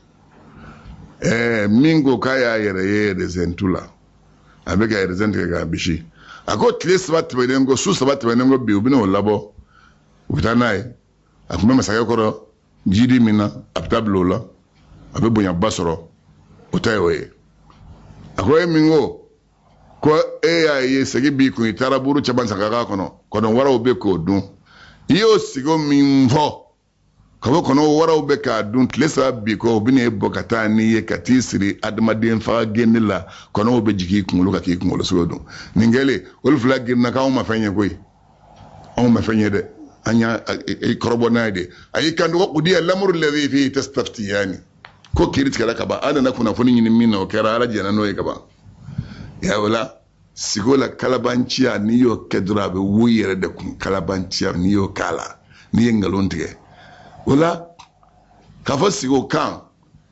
min ko k'a y'a yɛrɛ ye raisin tu la a bɛ ka raisin tigɛ k'a bisi a ko tile 3 tɛmɛnen ko su 3 tɛmɛnen ko bi u bɛna o labɔ u bɛ taa n'a ye a tun bɛ masakɛ kɔrɔ jidi min na a bɛ taa bila o la a bɛ bonyaba sɔrɔ o ta ye o ye a ko e min ko e y'a ye segi b'i kun i taara buru caman san ka k'a kɔnɔ kɔnɔ wɛrɛw bɛ k'o dun i y'o sigo min fɔ ka bɔ kɔnɔ wɛrɛw bɛ k'a dun tile 3 bi kɔ u bɛna e bɔ ka taa n'i ye ka t'i siri adamaden faga gende la kɔnɔw bɛ jigin i kunkolo kan k'i kunkolo sogo dun nin kɛlen olu fila girinna k'anw ma fɛn ye koyi anw ma fɛn ye dɛ an y'a kɔrɔbɔ n'a ye de a y'i kan dɔgɔ kudiya lamuru lɛbi fi tastaftiyani ko kiiri tigɛra ka ban an nana kunnafoni ɲini min na o kɛra ala jɛna n'o ye ka ban yawala sigo la kalabanciya n'i y'o kɛ dɔrɔn a bɛ wo yɛrɛ de kun kalabanciya n'i y'o k'a la n'i ye nkalon tigɛ o la k'a fɔ sigo kan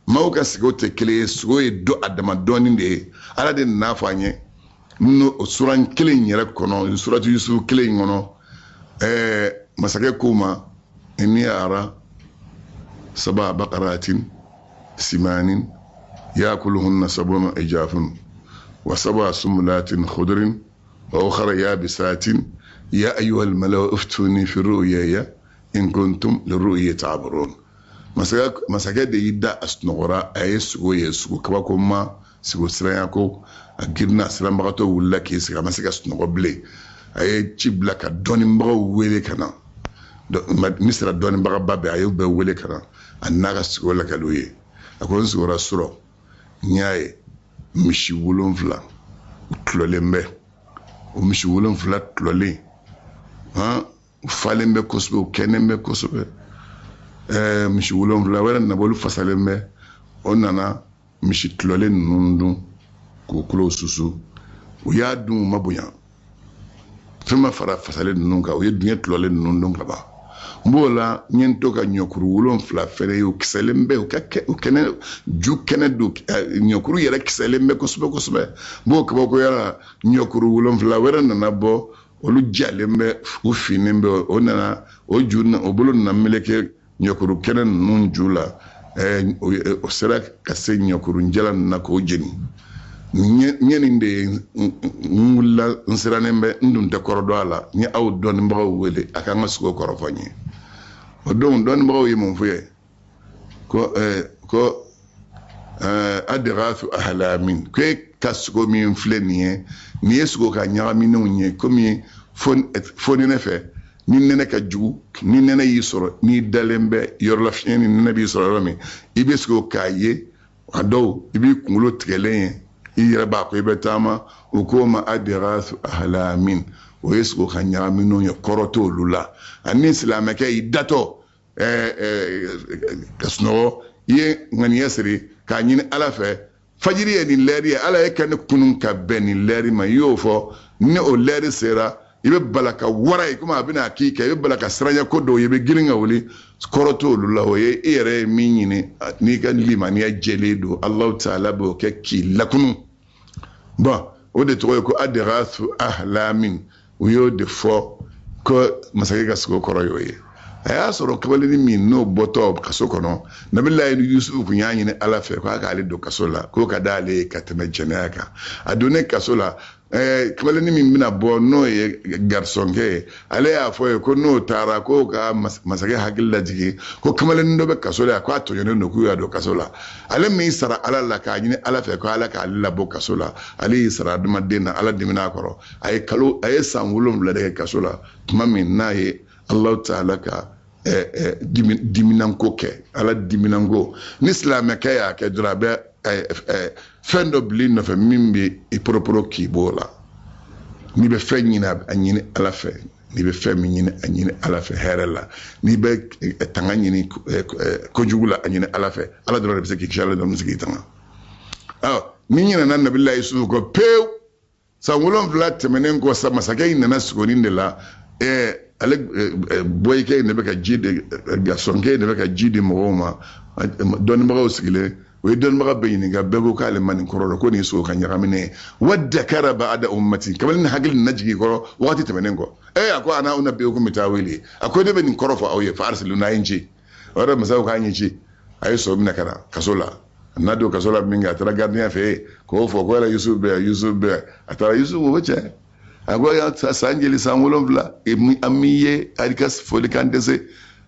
maaw ka sigo tɛ kelen ye sigo ye a dama dɔɔni de ye ala de nana fɔ an ye n'o suran kelen yɛrɛ kɔnɔ suratu yusufu kelen in kɔnɔ masakɛ ko ma inni ara 7 baqaratin simanin yakuluhunna 7 ijafun و7 سنبلات خضر وأخرى يابسات يا أيها الملأ افتوني في الرؤيا إن كنتم للرؤيا تعبرون مساكا دي يدا أسنغرا أي سغو يسغو كباكو ما سغو سرياكو أجرنا سلام بغاتو ولا كيسغا مساكا سنغو بلي أي تشيب لك دوني مبغو ويلي كنا نسرا دوني مبغا بابي أيو بي ويلي كنا أناغا سغو لك الوي أكون سغو رسولو نياي misi 7 tulolen bɛ o misi 7 tulolen u falen bɛ kosɛbɛ u kɛnɛn bɛ kosɛbɛ misi 7 wɛrɛ nabolu fasalen bɛ o nana misi tulolen ninnu dun k'u kulo susu u y'a dun u ma bonya fɛn ma fara fasalen ninnu kan u ye duɲɛ tulolen ninnu dun ka ban n b'o la n ye n to ka ɲɔkuru 7 fɛrɛ ye u kisɛlen bɛ u kɛnɛ ju kɛnɛ don ɲɔkuru yɛrɛ kisɛlen bɛ kosɛbɛ kosɛbɛ n b'o kabakoya la ɲɔkuru 7 wɛrɛ nana bɔ olu jalen bɛ u finnen bɛ o nana o ju o bolo nana meleke ɲɔkuru kɛnɛ ninnu ju la o sera ka se ɲɔkuru jala ninnu na k'o jeni n ye nin de ye n wulila n sirannen bɛ n dun tɛ kɔrɔ dɔn a la n ye aw dɔnnibagaw wele a k'an ka sogo kɔrɔfɔ n ye o don dɔnnibagaw ye mun fɔ ye ko adrasu ahlamin ko e ka sogo min filɛ nin ye sogo ka ɲagaminenw ye komi foni ne fɛ ni nene ka jugu ni nene y'i sɔrɔ ni dalen bɛ yɔrɔ la fiɲɛ ni nene b'i sɔrɔ yɔrɔ min i bɛ se k'a ye a dɔw i b'i kunkolo tigɛlen ye i yɛrɛ b'a ko i bɛ taama u ko ma adrasu ahlamin o ye sigi ka ɲagaminɛw ye kɔrɔ t'olu la ani silamɛkɛ i datɔ ka sunɔgɔ i ye ŋaniya siri k'a ɲini ala fɛ fajiri ye nin lɛri ye ala ye kɛ ne kunun ka bɛn nin lɛri ma i y'o fɔ ni o lɛri sera i bɛ bala ka wara ye komi a bɛna k'i kɛ i bɛ bala ka siranya ko dɔw ye i bɛ girin ka wuli kɔrɔ t'olu la o ye e yɛrɛ ye min ɲini n'i ka limaniya jɛlen don alahu taala b'o kɛ k'i lakunu bɔn o de tɔgɔ ye ko adrasu ahlamin u y'o de fɔ ko masakɛ ka sogo kɔrɔ y'o ye a y'a sɔrɔ kabaleni min n'o bɔtɔ kaso kɔnɔ nabilayi yusufu kun y'a ɲini ala fɛ ko a k'ale don kaso la k'o ka d'ale ye ka tɛmɛ jɛnɛya kan a donnen kaso la kabaleni min bɛna bɔ n'o ye garisɔnkɛ ye ale y'a fɔ ye ko n'o taara k'o ka masakɛ hakili lajigi ko kabaleni dɔ bɛ kaso la k'a tɔɲɔnen don k'u y'a don kaso la ale min sara ala la k'a ɲini ala fɛ ko ala k'ale labɔ kaso la ale y'i sara adamaden na ala dimina kɔrɔ a ye san 7 de kɛ kaso la tuma min n'a ye alahu taala ka diminanko kɛ ala diminanko ni silamɛkɛ y'a kɛ dɔrɔn a bɛ fɛn dɔ bil'i nɔfɛ min bɛ i poroporo k'i b'o la n'i bɛ fɛn ɲini a ɲini ala fɛ n'i bɛ fɛn min ɲini a ɲini ala fɛ hɛrɛ la n'i bɛ tanga ɲini kojugu la a ɲini ala fɛ ala dɔrɔn de bɛ se k'i kisi ala dɔrɔn bɛ se k'i tanga ni ɲinɛna nabilayi yusufu kɔ pewu san 7 tɛmɛnen kɔ sa masakɛ in nana sigonin de la ale bɔyikɛ in de bɛ ka ji de gasɔnkɛ in de bɛ ka ji di mɔgɔw ma dɔnnibagaw sigilen o ye dɔnnibaga bɛɛ ɲininka bɛɛ ko k'ale ma nin kɔrɔ dɔn ko nin ye sogo ka ɲagaminen ye wadakara ba'da ummati kabini ni hakili nana jigin kɔrɔ wagati tɛmɛnen kɔ a ko ana unabbi'ukum bitawili a ko ne bɛ nin kɔrɔ fɔ aw ye fa arsiluna ye n ci o yɛrɛ masaw k'a ɲɛ ci a ye so minɛ ka na kaso la a n'a don kaso la min kɛ a taara gardien fɛ yen k'o fɔ ko yɛrɛ yusufu bɛ yan a taara yusufu o cɛ a ko san jeli san 7 an m'i ye a ka foli kan dɛsɛ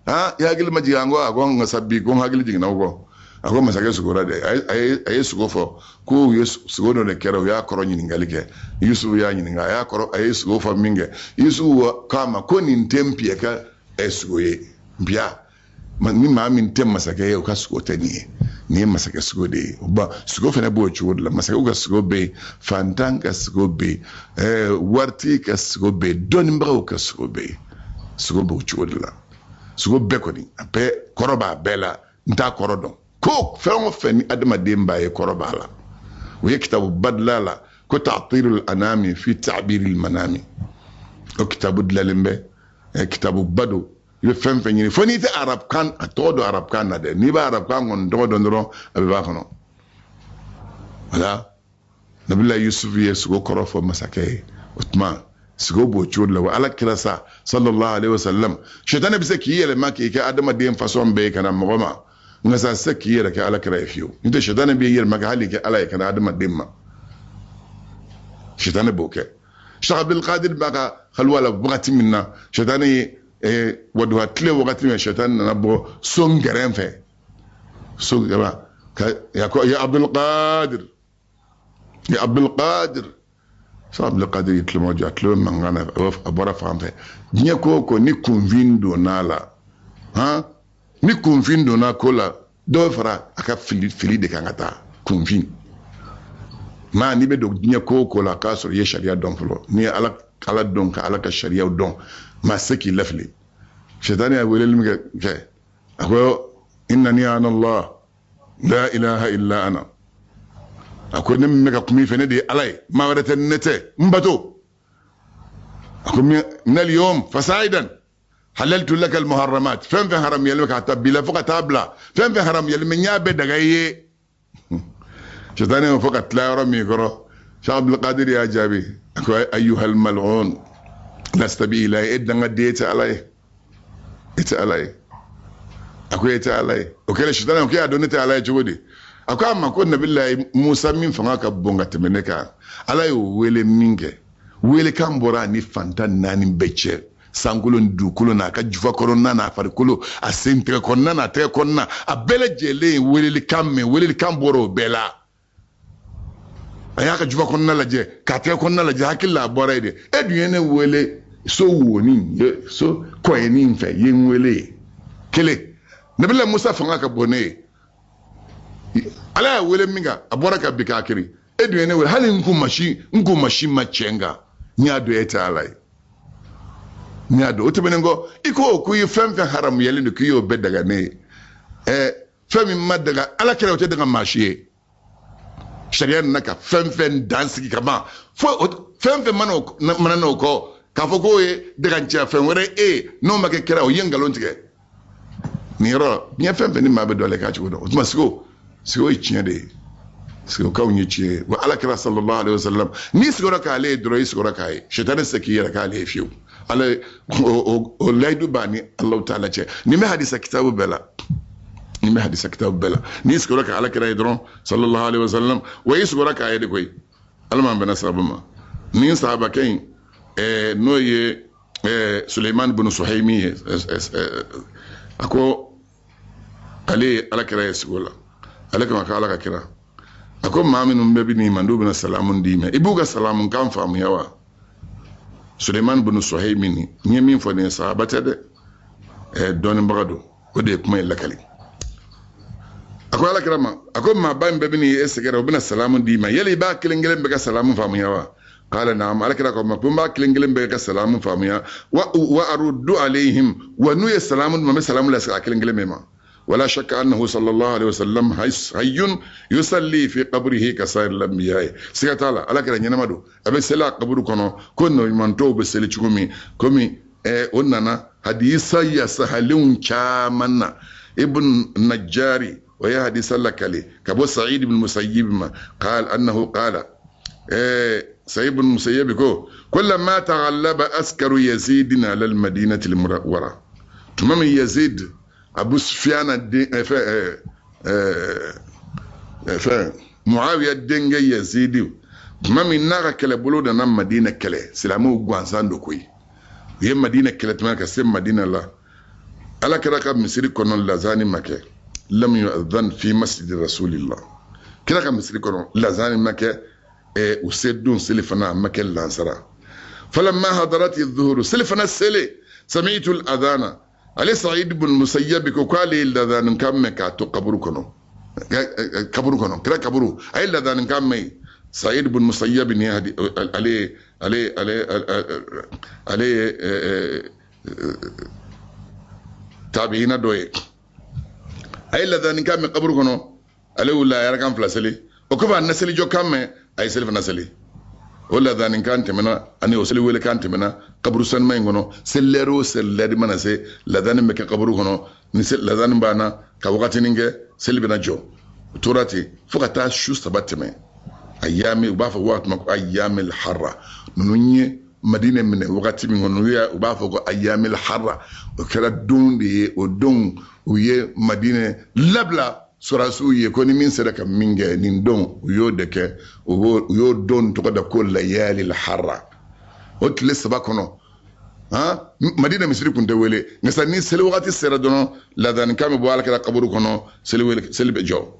i hakili ma jigin an kɔ a ko n ka sa bi ko n hakili jiginna o kɔ a ko masakɛ sogora dɛ a ye sogo fɔ ko u ye sogo dɔ de kɛra u y'a kɔrɔ ɲininkali kɛ yusufu y'a ɲininka a ye sogo fɔ min kɛ yusufu k'a ma ko nin tɛ n piyɛ ka sogo ye npiya ni maa min tɛ masakɛ ye o ka sogo tɛ nin ye nin ye masakɛ sogo de ye sogo fana b'o cogo de la masakɛw ka sogo bɛ yen fantan ka sogo bɛ yen waritigi ka sogo bɛ yen dɔnnibagaw ka sogo bɛ yen sogo b'o cogo de la sogo bɛɛ kɔni a bɛɛ kɔrɔ b'a bɛɛ la n t'a kɔrɔ dɔn ko fɛn o fɛn ni adamaden b'a ye kɔrɔ b'a la o ye kitabu badila la ko ta'tirul anami fi ta'biril manami o kitabu dilanlen bɛ kitabu bado i bɛ fɛn fɛn ɲini fo n'i tɛ arabukan a tɔgɔ dɔn arabukan na dɛ n'i bɛ arabukan kɔni tɔgɔ dɔn dɔrɔn a bɛ b'a kɔnɔ wala nabilayi yusufu ye sogo kɔrɔ fɔ masakɛ ye o tuma sogo b'o cogo de la wa ala kira sa sallallahu alaihi wasallam shetani bɛ se k'i yɛlɛma k'i kɛ adamaden fasɔn bɛɛ ye ka na mɔgɔ ma nka sa se k'i yɛrɛ kɛ ala kira ye fiyewu n'o tɛ shetani b'i yɛlɛma kɛ hali kɛ ala ye ka na adamaden ma shetani b'o kɛ Sheikh Abdul Qadir b'a ka haliwa la wagati min na shetani ye waduha tile wagati min shetani nana bɔ son gɛrɛn fɛ so ya Abdul Qadir Sheikh Abdul Qadir ye tilema jɔ a tile mangana a bɔra fan fɛ diɲɛ ko ko ni kunfin donna la ni kunfin donna ko la dɔw fara a ka fili de kan ka taa kunfin maa n'i bɛ don diɲɛ ko ko la k'a sɔrɔ i ye sariya dɔn fɔlɔ n'i ye ala dɔn ka ala ka sariyaw dɔn maa se k'i lafili shetani y'a weleli min kɛ a ko innani ana Allah la ilaha illa ana a ko ne min bɛ ka kuma i fɛ ne de ye ala ye maa wɛrɛ tɛ ne tɛ n bato a ko minal yawm fasaidan halaltu laka almuharramat fɛn fɛn haram yɛlɛma k'a ta bi la fo ka taa bila fɛn fɛn haram yɛlɛma n y'a bɛɛ daga i ye shetani y'o fɔ ka tila yɔrɔ min kɔrɔ Sheikh Abdul Qadir y'a jaabi a ko ayyuhal mal'un lasta bi ilahi e dangaden tɛ ala ye e tɛ ala ye a ko e tɛ ala ye o kɛra shetani ko e y'a dɔn ne tɛ ala ye cogo di a ko a ma ko nabilayi Musa min fanga ka bon ka tɛmɛ ne kan ala y'o wele min kɛ welekan bɔra ni fantan 4 bɛɛ cɛ sankolon dugukolo n'a ka jufa kɔnɔna n'a farikolo a sen tigɛ kɔnɔna n'a tɛgɛ kɔnɔna a bɛɛ lajɛlen ye welelikan mɛn welelikan bɔra o bɛɛ la a y'a ka jufa kɔnɔna lajɛ k'a tɛgɛ kɔnɔna lajɛ hakili la a bɔra ye de e dun ye ne wele so woni so koyeni fe yenwele kele nabila musa fanga ka bone ala wele minga abora ka bikakiri edu ene wele hali nku mashi machenga nyado eta alai nyado otebenengo iko ku yefemfe haram yele no kiyo bedaga ne femi madaga ala kere ote daga mashi sharia naka femfe dansi kama femfe manano ko kafoko e daga ntia fenwere no make kera o yengalo ntige niro bien femfe ni mabe dole ka chudo otuma siko ichiende siko ka unyichi wa ala kira sallallahu alaihi wasallam ni siko ka ale dro siko ka ai shetani sakiya ka ale fiu ala o laidu bani allah taala che ni me hadisa kitabu bela ni siko ka ala kira dro sallallahu alaihi wasallam wa siko ka ai de koy alma bana sabama ni sahaba kain no ye Suleiman bin Suhaimi ako ale ala kira sikola ale kama ka ala ka kira ako maaminum be bini mandu bin salamun dime ibuga salamun kan famu yawa Suleiman bin Suhaimi ni nyemi fo ne sahabata de don bagado o de kuma lakali ako ala kira ma ako ma ban be bini esegera bin salamun dime yeli ba kilingelen be ka salamun famu yawa قال نعم على كده كما بما كلينجلين بيك السلام فاميا وارد عليهم ونوي السلام ما سلام لا كلينجلين مما ولا شك انه صلى الله عليه وسلم حي يصلي في قبره كسائر الانبياء سيتالا على كده نينمادو ابي سلا قبر كونو كونو مانتو بسلي تشومي كومي ونانا حديث يا سهلون كامنا ابن النجاري ويا حديث لكلي كابو سعيد بن المسيب قال انه قال سعيد بن المسيب كلما تغلب أسكر يزيد على المدينة المنورة تمام يزيد أبو سفيان معاوية الدنجة يزيد تمام النار كلا بلودا نام مدينة كلا سلامو غوانسان دوكوي هي مدينة كلا تمام كسم مدينة الله على كذا كم مسيري كونون لازاني مكة لم يؤذن في مسجد رسول الله كذا كم مسيري كونون لازاني مكة وسيدون سلفنا مكان لانسرا فلما حضرت الظهر سلفنا السلي سمعت الاذان علي سعيد بن المسيب قال الاذان كم كاتو قبرو كنو كلا قبرو اي الاذان كم سعيد بن المسيب يهدي علي تابعين دوي اي الاذان كم قبرو كنو علي ولا يركم فلسلي وكبا النسلي جو كم ay self nasali wala danin kante mena ani o seli wele kante mena qabru san may ngono sellero selledi mana se la danin me qabru ngono ni sel la danin bana ka wakati ninge selbi na jo turati fukata shu sabatme ayami ubafa waqt mako ayamil harra nunye madina min wakati min ngono ya ubafa ko ayamil harra o kala dundi o don uye madina labla surasu ye ko ni min sedaka minge nin don yo deke yo don to da ko layali al harra o tle sabakono ha madina misri kunde wele ngasa ni sel wakati sera dono la dan kam bo alaka qabru kono sel wele sel be jo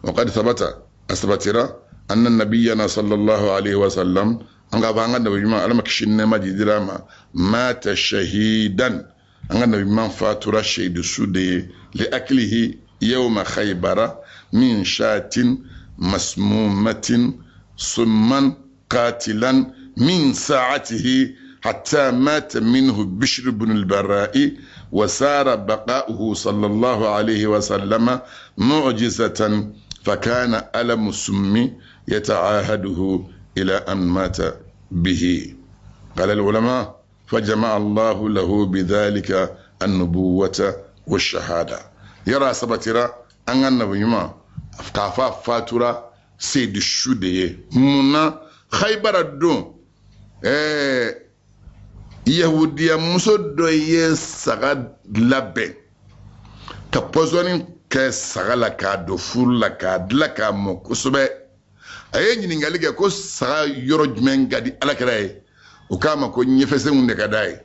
وقد ثبت أثبتنا أن النبينا صلى الله عليه وسلم أنغا بانغا نبي ما على مكشين ما دراما مات شهيدا أنغا نبي ما فاتورا شهيد سودي لأكله يوم خيبر من شاة مسمومة صما قاتلا من ساعته حتى مات منه بشر بن البراء وسار بقاؤه صلى الله عليه وسلم معجزة فكان ألم السم يتعاهده إلى أن مات به. قال العلماء فجمع الله له بذلك النبوة والشهادة. يرى سبترا أن النبي ما كافا فاتورا سيد الشودية منا خيبر الدون yahudiya muso dɔ ye saga labɛn ka pɔsɔni kɛ saga la k'a don furu la k'a dilan k'a mɔ kosɛbɛ a ye ɲininkali kɛ ko saga yɔrɔ jumɛn ka di alakira ye o k'a ma ko ɲɛfɛsenw de ka d'a ye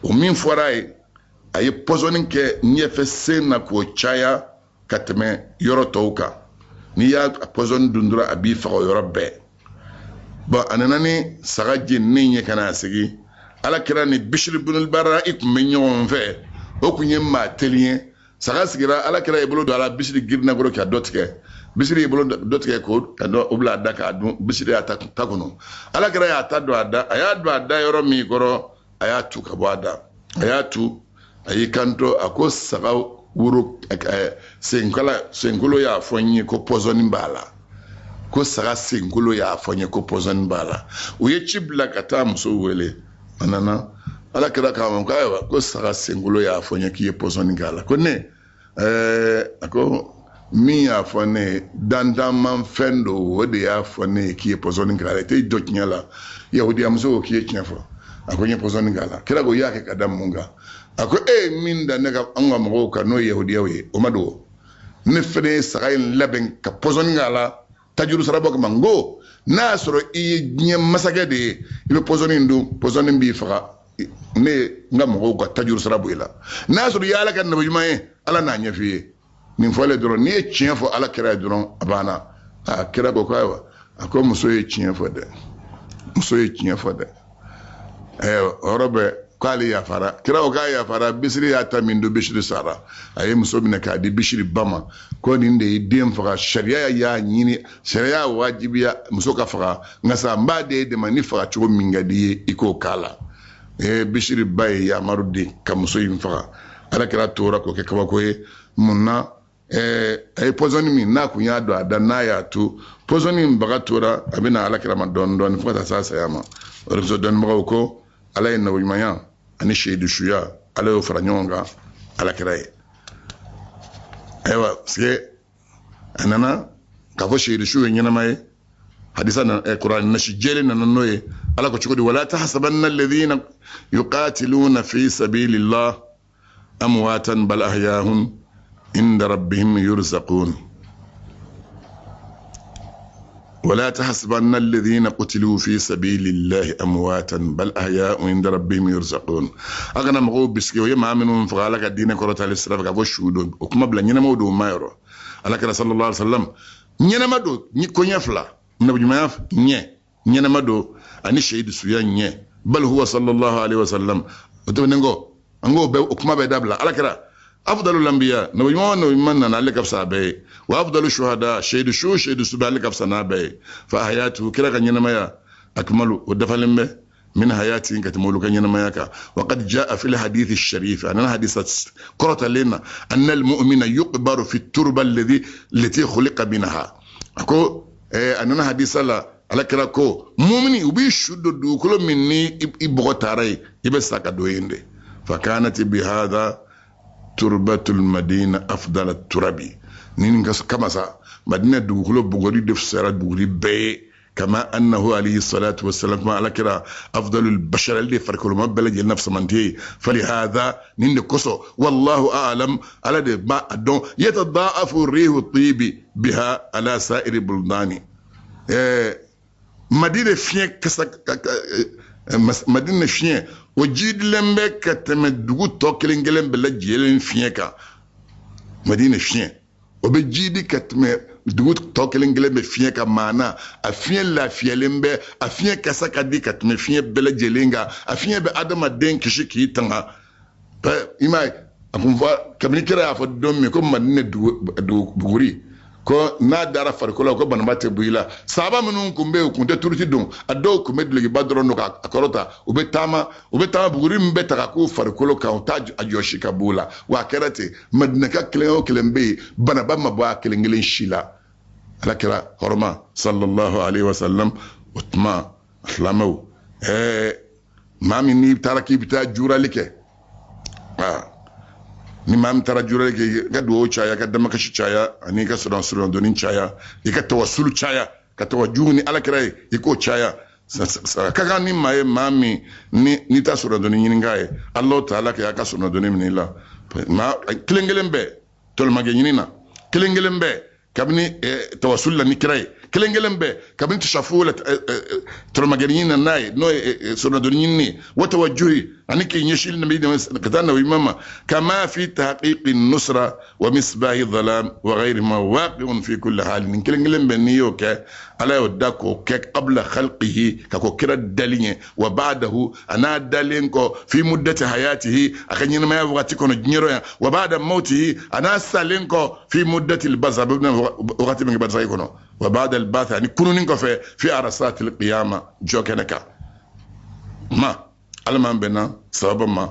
o min fɔra a ye a ye pɔsɔni kɛ ɲɛfɛsen na k'o caya ka tɛmɛ yɔrɔ tɔw kan n'i y'a pɔsɔni dun dɔrɔn a b'i faga o yɔrɔ bɛɛ bɔn a nana ni saga jeninen ye ka n'a sigi ala kira ni Bishr ibn al-Barra ikum menyon fe o kunye ma telien saga sigira ala kira ibolo do ala Bishr girna goro ka dotke Bishr ibolo dotke ko kado obla daka adu Bishr ya takono ala kira ya tado ada aya do ada yoro mi goro aya tu ka bwada aya tu ayi kanto ako saga wuro senkulo ya fonyi ko pozoni mbala ko saga senkulo ya fonyi ko pozoni mbala uye chibla kata muso wele anana ala kira kama mkaiwa ko saga senkulo ya fonyi ki pozoni ngala ko ne ako mi ya fone dandaman fendo wode ya fone ki pozoni ngala te doknyala yahudi amso ki eknyafo ako nye pozoni ngala kira go yake kadam munga ako minda nega anga mo ka no yahudiya we o mado ne fene sagayin laben ka pozon ngala tajuru sarabo ka mango nasro i nye masagade ibe pozonin du pozonin bi faga ne ngam ka tajuru sarabo ila nasro yala kan nabi jumaye ala na nya fiye min fole dron ne chien fo ala kira dron abana a kira ko kawa ako muso ye chien fo de orobe kali ya fara kira o ya fara Bisri ya ta min do Bisri sara ayi muso min ka di Bisri bama ko ni de dem fara sharia ya nyini sharia wajibiya muso ka fara ngasa mbade de mani fara chugo mingadi iko kala Bisri bay ya marudi ka muso yin fara ala kira tora ko ke kaba ko munna ay pozoni min na kunya do ada na ya tu pozoni mbaga tora abina ala kira ma don fata sasa yama orzo don mbaga ko ala yin nawi maya ani shaidu shuya ala yo faranyonga ala kirai aywa sige anana ka fo shaidu shuya nyana mai hadisa na Qur'an na shijele na noye ala ko chukudi wala tahsabanna alladhina yuqatiluna fi sabilillah amwatan bal ahyahum inda rabbihim yurzaqun ولا تحسبن الذين قتلوا في سبيل الله امواتا بل احياء عند ربهم يرزقون اغنى مغو بسكي ويما منهم فقالك الدين كرة الاسراف كفو شودو وكما بلا نينا مودو مايرو على صلى الله عليه وسلم نينا مدو كو نيفلا نبي ما يف نينا مدو اني شهيد سويا ني بل هو صلى الله عليه وسلم تو نغو انغو بي وكما بي دابلا على كده أفضل الأنبياء نبي من على كفسا بي وأفضل الشهداء شهيد سبع على كفسا نابي فحياته كلا كان ينميا أكمل ودفلن به من حياته كتمولو كان ينمياك وقد جاء في الحديث الشريف أننا حديث قرأت لنا أن المؤمن يقبر في التربة التي خلق منها أكو أننا حديث على كلا كو مؤمني وبيشد دو كل مني يبغى تاري يبسك دويندي فكانت بهذا تربة المدينة أفضل التربي نينغاس كما سا مدينة دوغلو بوغوري دف سرات بوغوري بي كما أنه عليه الصلاة والسلام ما على كرا أفضل البشر اللي فرقوا ما بلج النفس منتهي فلهذا نين كسو والله أعلم على ده ما أدون يتضاعف الريح الطيب بها على سائر بلدان مدينة فين كسا مدينة فين وجيد لمبه كتمدغو توكلنجلن بلا جيلن فينكا مدينه فين وبجيدي كتمدغو توكلنجلن بفينكا معنا افين لا فيلمبه افين كسكدي كتم فين بلا جيلنغا افين بادم دين كشكي تنغا ايما اكونفا كابنيكرا فدومي كوم مدينه دو بغوري ko na dara farikola ko banamate buila saba munun kumbe kunde turuti don ado kumbe legi badro no akorota ubetama buguri mbeta ka ku farikolo ka utaj ajoshi kabula wa kerate madnaka kleo klembe banaba mabwa klengelen shila ala kira horma sallallahu alaihi wasallam utma aslamu mami ni taraki bita juralike ni mam tara jurale ke ga do chaya ka dama kashi chaya ani ka suran donin chaya ka tawassulu chaya ka tawajuni ala kirai iko chaya kaga ni mai mami ni ta suran donin yin ngaye Allah taala ka suran donin min la ma klengelembe tol mage yinina klengelembe kabni tawassul la ni kirai klengelembe kabni tashafula tol mage yinina nay no suran donin ni wa tawajjuhi أنك يشيل النبي قتلنا وإماما كما في تحقيق النصرة ومصباح الظلام وغيرهما واقع في كل حال من كلن بنيوك على يدكو قبل خلقه ككو كرا الدلين وبعده أنا الدلينكو في مدة حياته أكن ينما يوغاتيكونا جنيرويا وبعد موته أنا سالينكو في مدة البزا ببنا وغاتي من بزا يكونو وبعد الباث يعني كنو نينكو في عرصات القيامة جوكنكا ما alaman bena sababa ma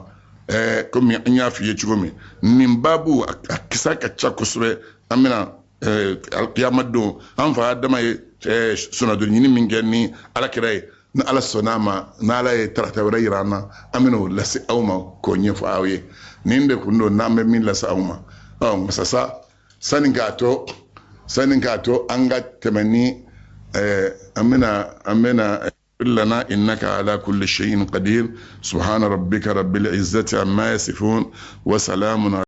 comme an y'a fiye cogo min nin babu a kisa ka ca kosɛbɛ an bena alkiyama don an fa adama ye sunadon ɲini min kɛ ni alakira ye ni ala sɔnna ma n'ala ye tarata wɛrɛ yira an na an bena o lase aw ma k'o ɲɛfɔ aw ye nin de kun don n'an bɛ min lase aw ma masasa sani k'a to an ka tɛmɛ ni an bena لنا إنك على كل شيء قدير سبحان ربك رب العزة عما يصفون وسلام